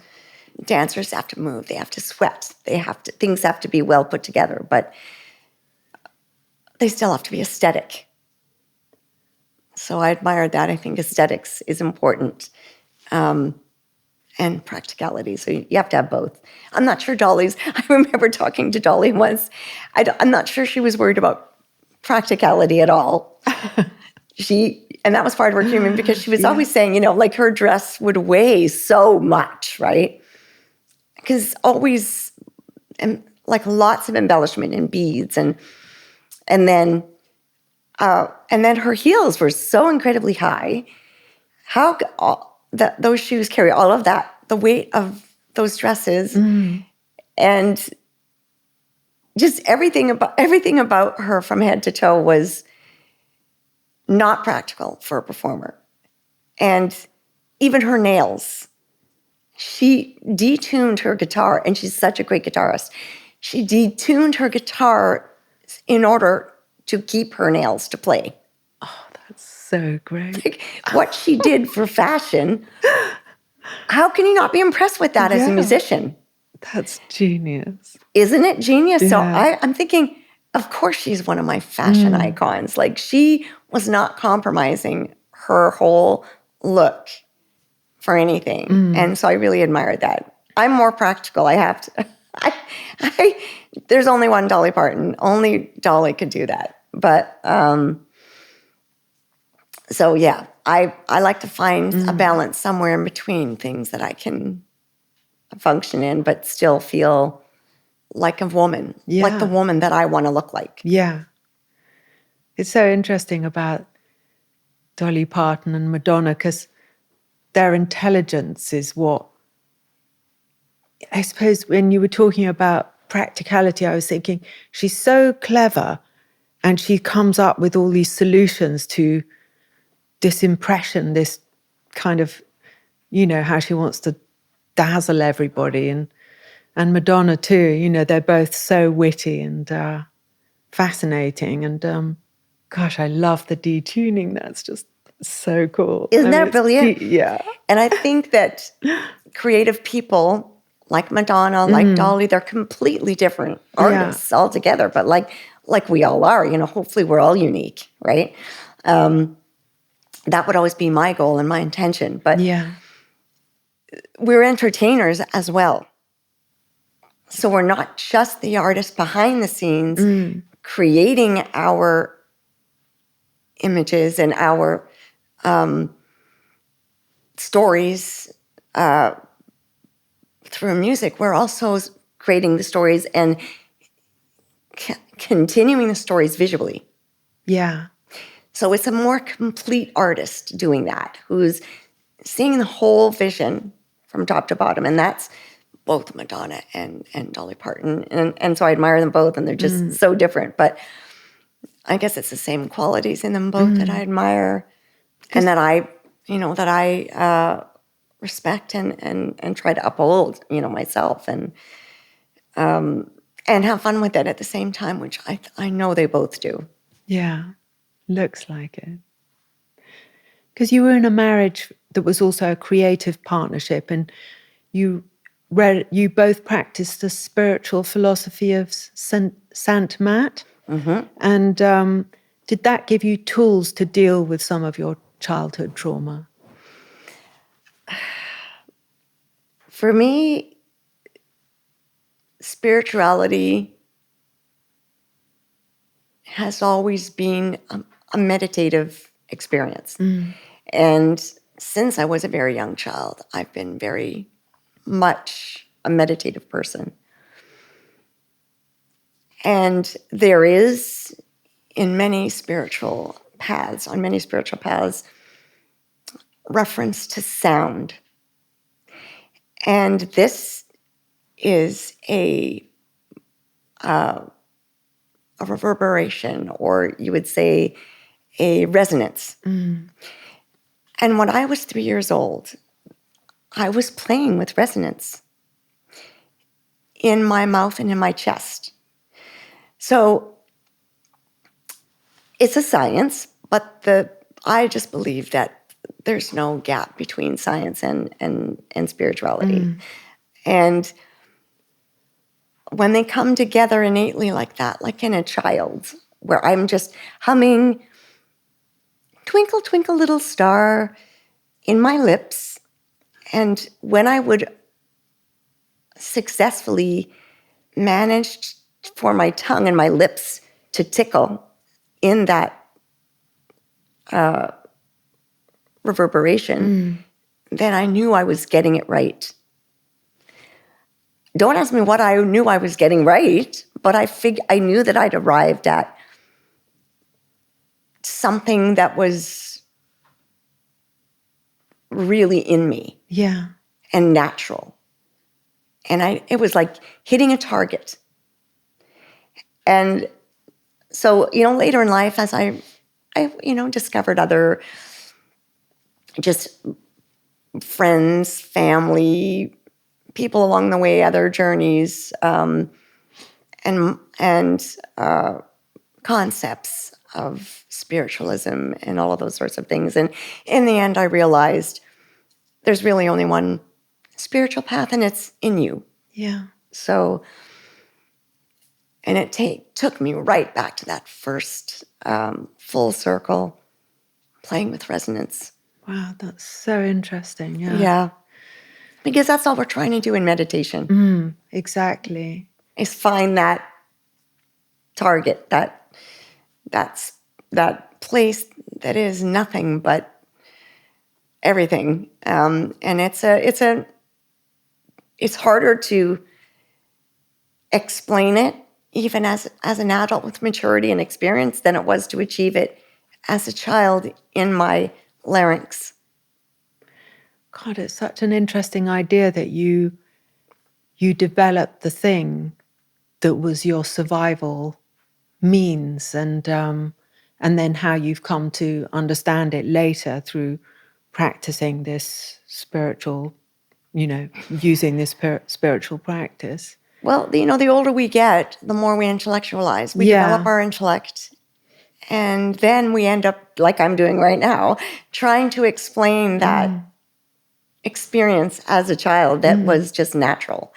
dancers have to move, they have to sweat, things have to be well put together, but they still have to be aesthetic. So I admired that. I think aesthetics is important, and practicality. So you have to have both. I'm not sure Dolly's, I remember talking to Dolly once. I'm not sure she was worried about practicality at all. And that was part of her treatment, because she was always saying, like her dress would weigh so much, right? Because always, and like lots of embellishment and beads, and then her heels were so incredibly high. How those shoes carry all of that, the weight of those dresses, and just everything about her from head to toe was not practical for a performer. And even her nails. She detuned her guitar, and she's such a great guitarist. She detuned her guitar in order to keep her nails to play. Oh, that's so great. Like, what she did for fashion, how can you not be impressed with that as a musician? That's genius. Isn't it genius? Yeah. So I'm thinking, of course she's one of my fashion icons. Like, she was not compromising her whole look for anything. And so I really admired that. I'm more practical. I have to. There's only one Dolly Parton. Only Dolly could do that. But so yeah, I like to find a balance somewhere in between things that I can function in, but still feel like a woman, like the woman that I want to look like. Yeah. It's so interesting about Dolly Parton and Madonna, because their intelligence is what, I suppose when you were talking about practicality, I was thinking she's so clever and she comes up with all these solutions to this impression, this kind of, how she wants to dazzle everybody. And Madonna too, they're both so witty and fascinating. And gosh, I love the detuning. That's just so cool. Isn't that brilliant? Yeah. And I think that creative people like Madonna, like Dolly, they're completely different artists altogether, but like we all are, hopefully we're all unique, right? That would always be my goal and my intention. But we're entertainers as well. So we're not just the artists behind the scenes creating our images and our stories through music. We're also creating the stories and continuing the stories visually. Yeah. So it's a more complete artist doing that, who's seeing the whole vision from top to bottom. And that's both Madonna and Dolly Parton. And so I admire them both, and they're just so different. But I guess it's the same qualities in them both that I admire and that I respect and try to uphold, myself and have fun with it at the same time, which I know they both do. Yeah, looks like it. Because you were in a marriage that was also a creative partnership, and you both practiced the spiritual philosophy of Sant Mat. Mm-hmm. And did that give you tools to deal with some of your childhood trauma? For me, spirituality has always been a meditative experience. And since I was a very young child, I've been very much a meditative person. And there is, on many spiritual paths, reference to sound. And this is a reverberation, or you would say a resonance. And when I was 3 years old, I was playing with resonance in my mouth and in my chest. So it's a science, but I just believe that there's no gap between science and spirituality. And when they come together innately like that, like in a child, where I'm just humming Twinkle, Twinkle, Little Star in my lips, and when I would successfully manage for my tongue and my lips to tickle in that reverberation, then I knew I was getting it right. Don't ask me what I knew I was getting right, but I knew that I'd arrived at something that was really in me. Yeah. And natural. And it was like hitting a target. And so, later in life, as I discovered other just friends, family, people along the way, other journeys, and concepts of spiritualism and all of those sorts of things. And in the end, I realized there's really only one spiritual path, and it's in you. Yeah. So, and it took me right back to that first full circle, playing with resonance. Wow, that's so interesting. Yeah. Yeah. Because that's all we're trying to do in meditation. Exactly. Is find that target, that place that is nothing but everything. And it's harder to explain it even as an adult with maturity and experience than it was to achieve it as a child in my larynx. God, it's such an interesting idea that you developed the thing that was your survival means, and then how you've come to understand it later through practicing this spiritual, using this spiritual practice. Well, the older we get, the more we intellectualize. We develop our intellect. And then we end up, like I'm doing right now, trying to explain that experience as a child that was just natural.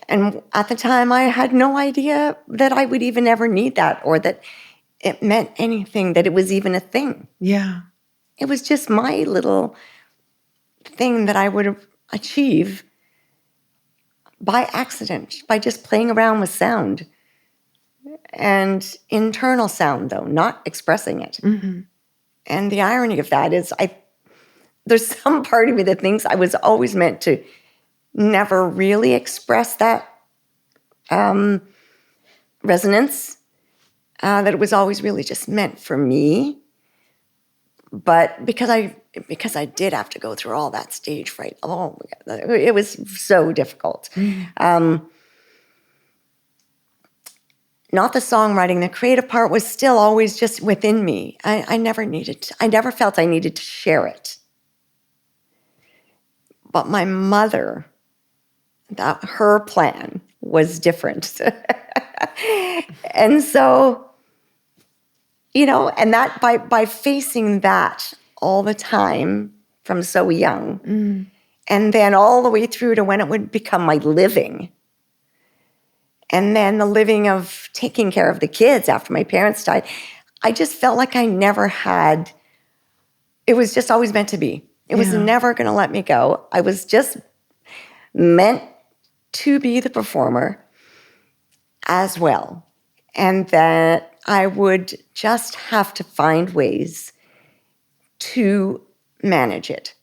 And at the time, I had no idea that I would even ever need that, or that it meant anything, that it was even a thing. Yeah. It was just my little thing that I would achieve by accident, by just playing around with sound. And internal sound, though, not expressing it. And the irony of that is there's some part of me that thinks I was always meant to never really express that resonance, that it was always really just meant for me. But because I did have to go through all that stage fright, oh my God, it was so difficult. Not the songwriting, the creative part was still always just within me. I never felt I needed to share it. But my mother, her plan was different. And so, and that by facing that all the time from so young, and then all the way through to when it would become my living, and then the living of taking care of the kids after my parents died, I just felt like I never had, it was just always meant to be. It was never going to let me go. I was just meant to be the performer as well. And that I would just have to find ways to manage it.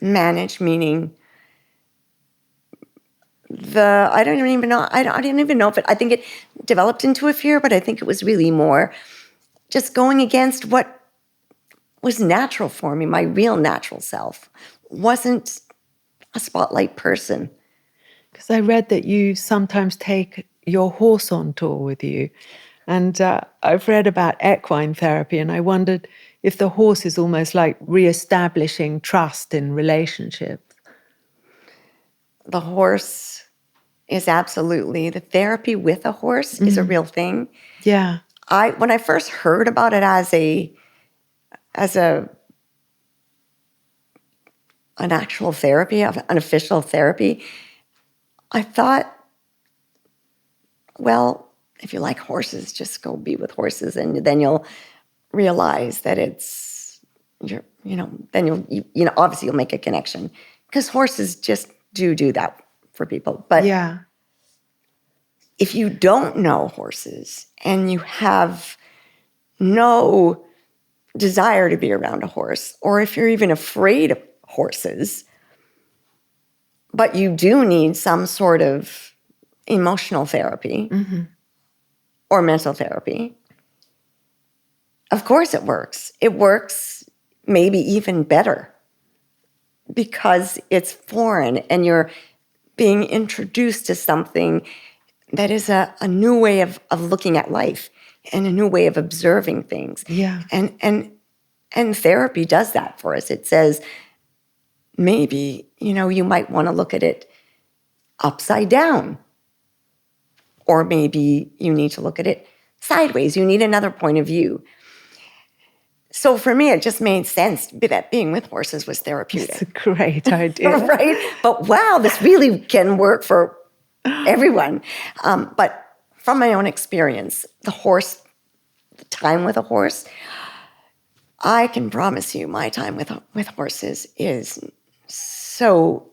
Manage meaning I didn't even know if I think it developed into a fear, but I think it was really more just going against what was natural for me. My real natural self wasn't a spotlight person. Because I read that you sometimes take your horse on tour with you. And I've read about equine therapy, and I wondered if the horse is almost like reestablishing trust in relationships. The horse is absolutely, the therapy with a horse is a real thing. Yeah. When I first heard about it as an actual therapy, an official therapy, I thought, well, if you like horses, just go be with horses, and then you'll realize that obviously you'll make a connection, because horses just do that for people. But if you don't know horses and you have no desire to be around a horse, or if you're even afraid of horses, but you do need some sort of emotional therapy or mental therapy, of course it works. It works maybe even better because it's foreign and you're being introduced to something that is a new way of looking at life and a new way of observing things. Yeah. And therapy does that for us. It says, maybe, you might want to look at it upside down. Or maybe you need to look at it sideways. You need another point of view. So for me, it just made sense that being with horses was therapeutic. It's a great idea. Right? But wow, this really can work for everyone. But from my own experience, the time with a horse, I can promise you my time with horses is so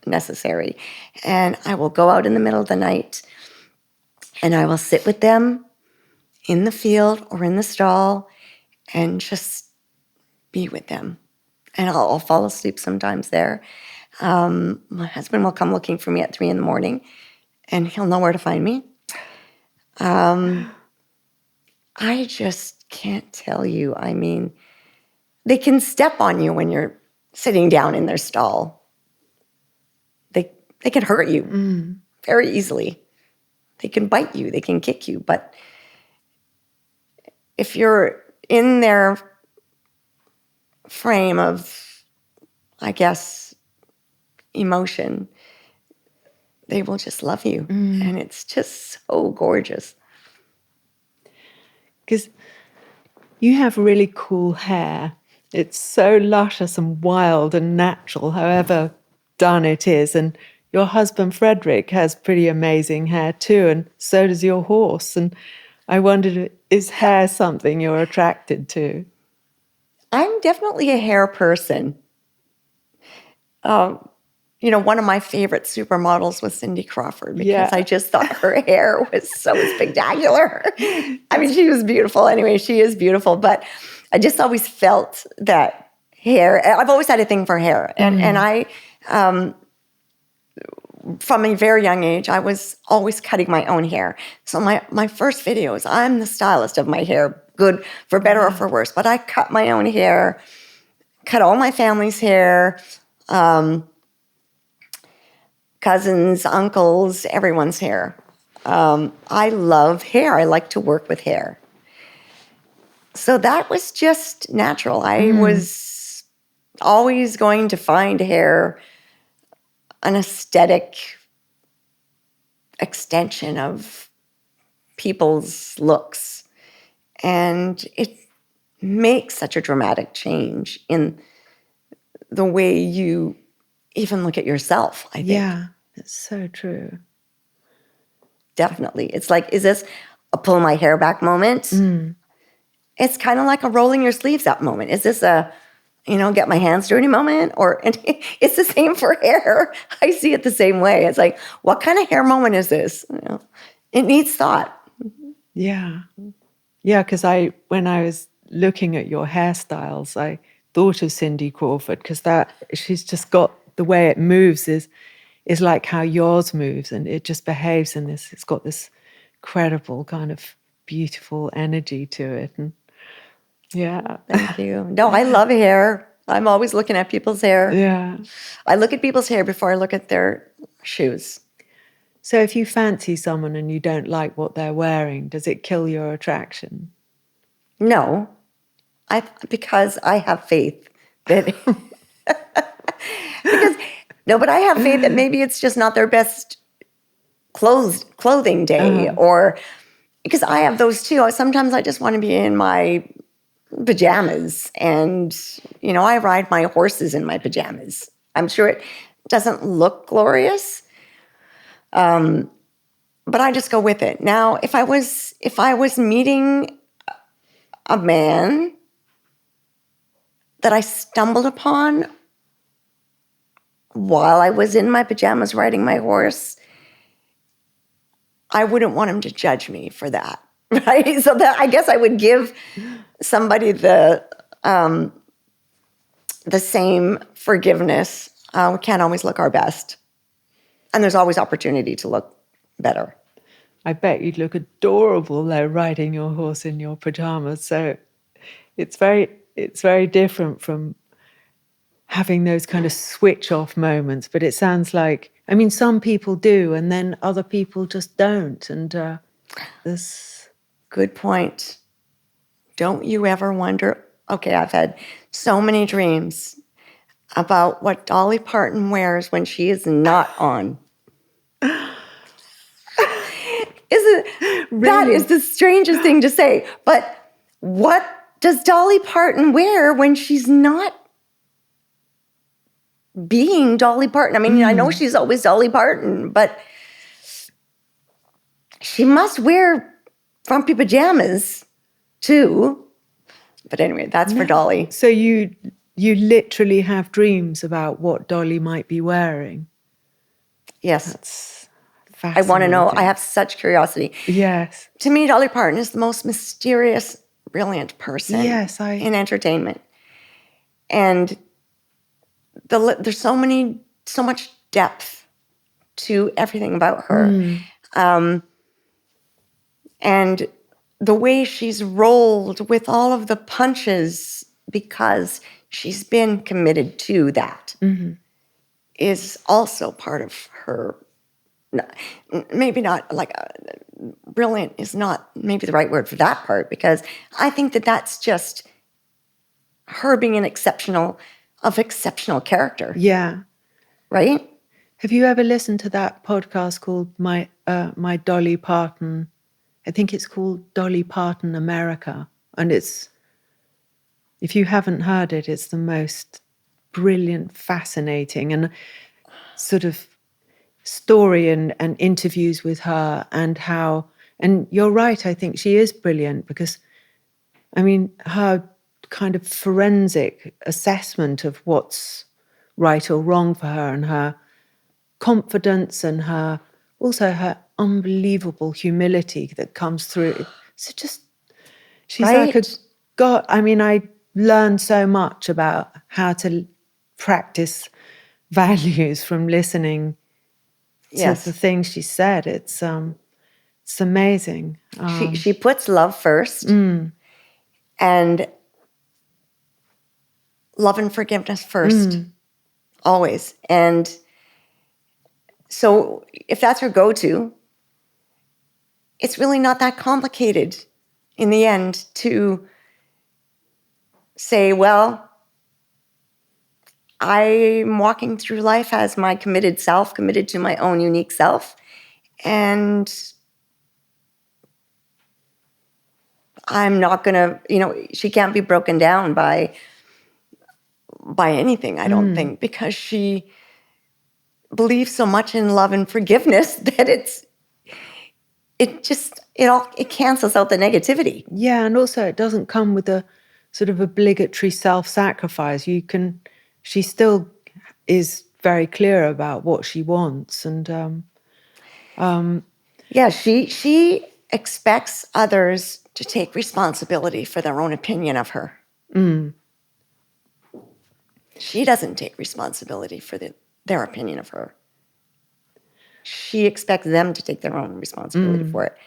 necessary. And I will go out in the middle of the night and I will sit with them in the field or in the stall and just be with them. And I'll fall asleep sometimes there. My husband will come looking for me at 3 a.m, and he'll know where to find me. I just can't tell you. I mean, they can step on you when you're sitting down in their stall. They can hurt you very easily. They can bite you. They can kick you. But if you're in their frame of, I guess, emotion, they will just love you. And it's just so gorgeous. Because you have really cool hair. It's so luscious and wild and natural, however done it is. And your husband, Frederick, has pretty amazing hair too, and so does your horse. And I wondered, is hair something you're attracted to? I'm definitely a hair person. One of my favorite supermodels was Cindy Crawford because I just thought her hair was so spectacular. I mean, she was beautiful. Anyway, she is beautiful, but I just always felt that hair. I've always had a thing for hair, and I, from a very young age, I was always cutting my own hair. So my first videos, I'm the stylist of my hair good, for better or for worse. But I cut my own hair, cut all my family's hair, cousins, uncles, everyone's hair. I love hair. I like to work with hair. So that was just natural. I was always going to find hair an aesthetic extension of people's looks. And it makes such a dramatic change in the way you even look at yourself, I think. Yeah, it's so true. Definitely. It's like, is this a pull my hair back moment? It's kind of like a rolling your sleeves up moment. Is this a, get my hands dirty moment? And it's the same for hair. I see it the same way. It's like, what kind of hair moment is this? It needs thought. Yeah. Yeah, because when I was looking at your hairstyles, I thought of Cindy Crawford, because she's just got the way it moves is like how yours moves, and it just behaves in this. It's got this incredible kind of beautiful energy to it. And yeah. Thank you. No, I love hair. I'm always looking at people's hair. Yeah. I look at people's hair before I look at their shoes. So if you fancy someone and you don't like what they're wearing, does it kill your attraction? No, because I have faith that but I have faith that maybe it's just not their best clothing day, or because I have those too. Sometimes I just want to be in my pajamas, and I ride my horses in my pajamas. I'm sure it doesn't look glorious, but I just go with it. Now, if I was meeting a man that I stumbled upon while I was in my pajamas riding my horse, I wouldn't want him to judge me for that, right? So that I guess I would give somebody the same forgiveness. We can't always look our best, and there's always opportunity to look better. I bet you'd look adorable though, riding your horse in your pajamas. So it's very different from having those kind of switch off moments. But it sounds like, some people do, and then other people just don't. And this. Good point. Don't you ever wonder? Okay, I've had so many dreams about what Dolly Parton wears when she is not on. Really? That is the strangest thing to say. But what does Dolly Parton wear when she's not being Dolly Parton? I know she's always Dolly Parton, but she must wear frumpy pajamas too. But anyway, that's for Dolly. So you literally have dreams about what Dolly might be wearing? Yes. That's I want to know. I have such curiosity. Yes. To me, Dolly Parton is the most mysterious, brilliant person in entertainment. And there's so much depth to everything about her. And the way she's rolled with all of the punches, because she's been committed to that, is also part of her. Maybe not like brilliant is not maybe the right word for that part, because I think that's just her being an exceptional character. Yeah. Right? Have you ever listened to that podcast called My Dolly Parton? I think it's called Dolly Parton America. And if you haven't heard it, it's the most brilliant, fascinating, and sort of story and interviews with her, and you're right, I think she is brilliant, because her kind of forensic assessment of what's right or wrong for her, and her confidence, and her unbelievable humility that comes through. So she's like a god. I learned so much about how to practice values from listening to the things she said. It's amazing. She puts love first, And love and forgiveness first, always. And so if that's her go-to, it's really not that complicated in the end to say, well, I'm walking through life as my committed self, committed to my own unique self. And I'm not going to, she can't be broken down by anything, I don't think, because she believes so much in love and forgiveness that it cancels out the negativity. Yeah, and also it doesn't come with a sort of obligatory self-sacrifice. She still is very clear about what she wants, and yeah, she expects others to take responsibility for their own opinion of her. She doesn't take responsibility for their opinion of her. She expects them to take their own responsibility for it.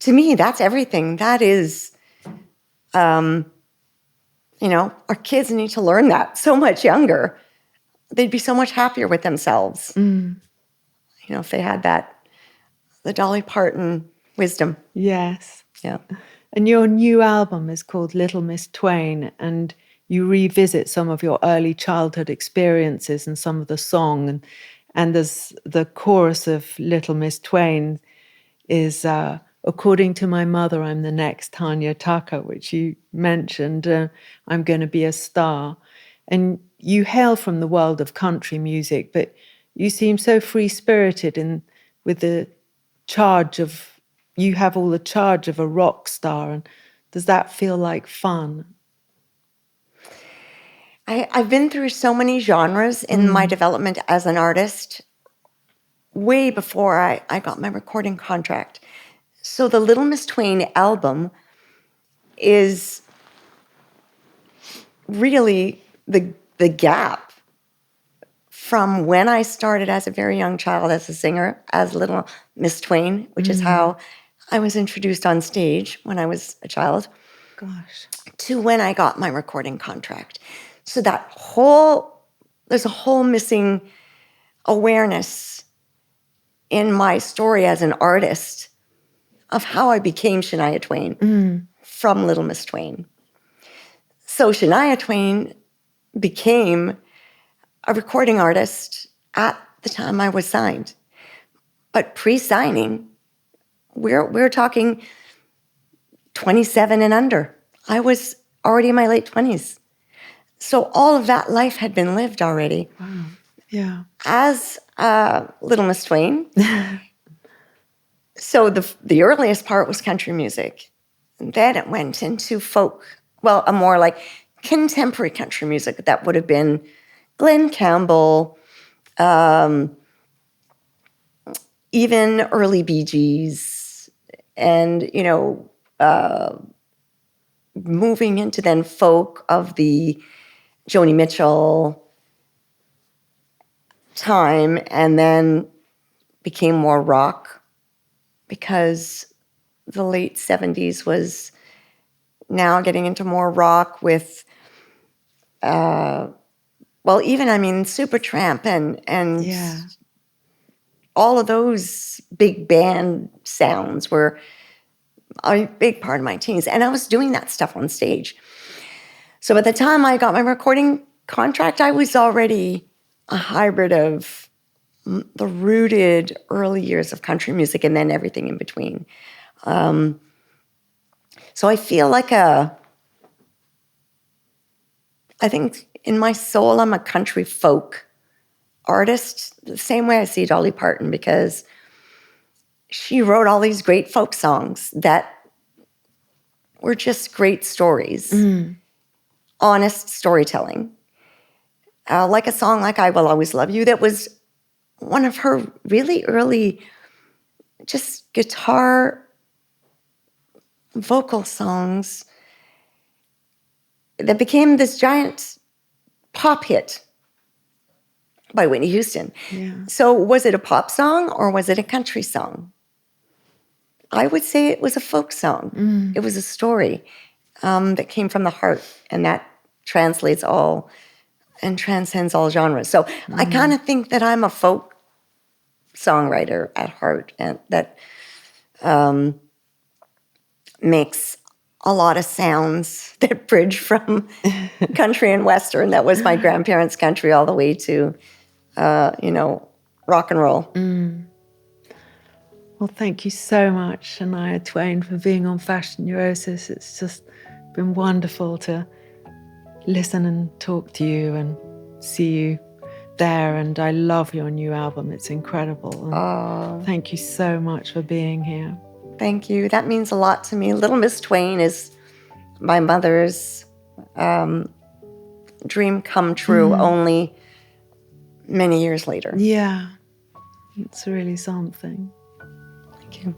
To me, that's everything. That is, our kids need to learn that so much younger. They'd be so much happier with themselves. If they had the Dolly Parton wisdom. yes. Yeah. And your new album is called Little Miss Twain, and you revisit some of your early childhood experiences and some of the song. And there's the chorus of Little Miss Twain is, according to my mother, I'm the next Tanya Tucker, which you mentioned. I'm going to be a star. And you hail from the world of country music, but you seem so free-spirited with the charge of, you have all the charge of a rock star. And does that feel like fun? I've been through so many genres in my development as an artist way before I got my recording contract. So the Little Miss Twain album is really the gap from when I started as a very young child as a singer, as Little Miss Twain, which is how I was introduced on stage when I was a child, to when I got my recording contract. So there's a whole missing awareness in my story as an artist of how I became Shania Twain from Little Miss Twain. So Shania Twain became a recording artist at the time I was signed. But pre-signing, we're talking 27 and under. I was already in my late 20s. So all of that life had been lived already. Wow. Yeah. As Little Miss Twain. So the earliest part was country music. And then it went into folk, well, a more like contemporary country music. That would have been Glenn Campbell, even early Bee Gees, and, moving into then folk of the Joni Mitchell time, and then became more rock because the late 70s was now getting into more rock with, Supertramp and all of those big band sounds were a big part of my teens. And I was doing that stuff on stage. So by the time I got my recording contract, I was already a hybrid of the rooted early years of country music and then everything in between. So I feel like I think in my soul, I'm a country folk artist, the same way I see Dolly Parton, because she wrote all these great folk songs that were just great stories, honest storytelling. Like a song like I Will Always Love You, that was one of her really early just guitar vocal songs that became this giant pop hit by Whitney Houston. Yeah. So was it a pop song or was it a country song? I would say it was a folk song. It was a story. that came from the heart, and that translates all and transcends all genres. So I kind of think that I'm a folk songwriter at heart, and that makes a lot of sounds that bridge from country and western. That was my grandparents' country all the way to, rock and roll. Well, thank you so much, Shania Twain, for being on Fashion Neurosis. It's just been wonderful to listen and talk to you and see you there. And I love your new album. It's incredible. And thank you so much for being here. Thank you. That means a lot to me. Little Miss Twain is my mother's dream come true, only many years later. Yeah, it's really something. Thank you.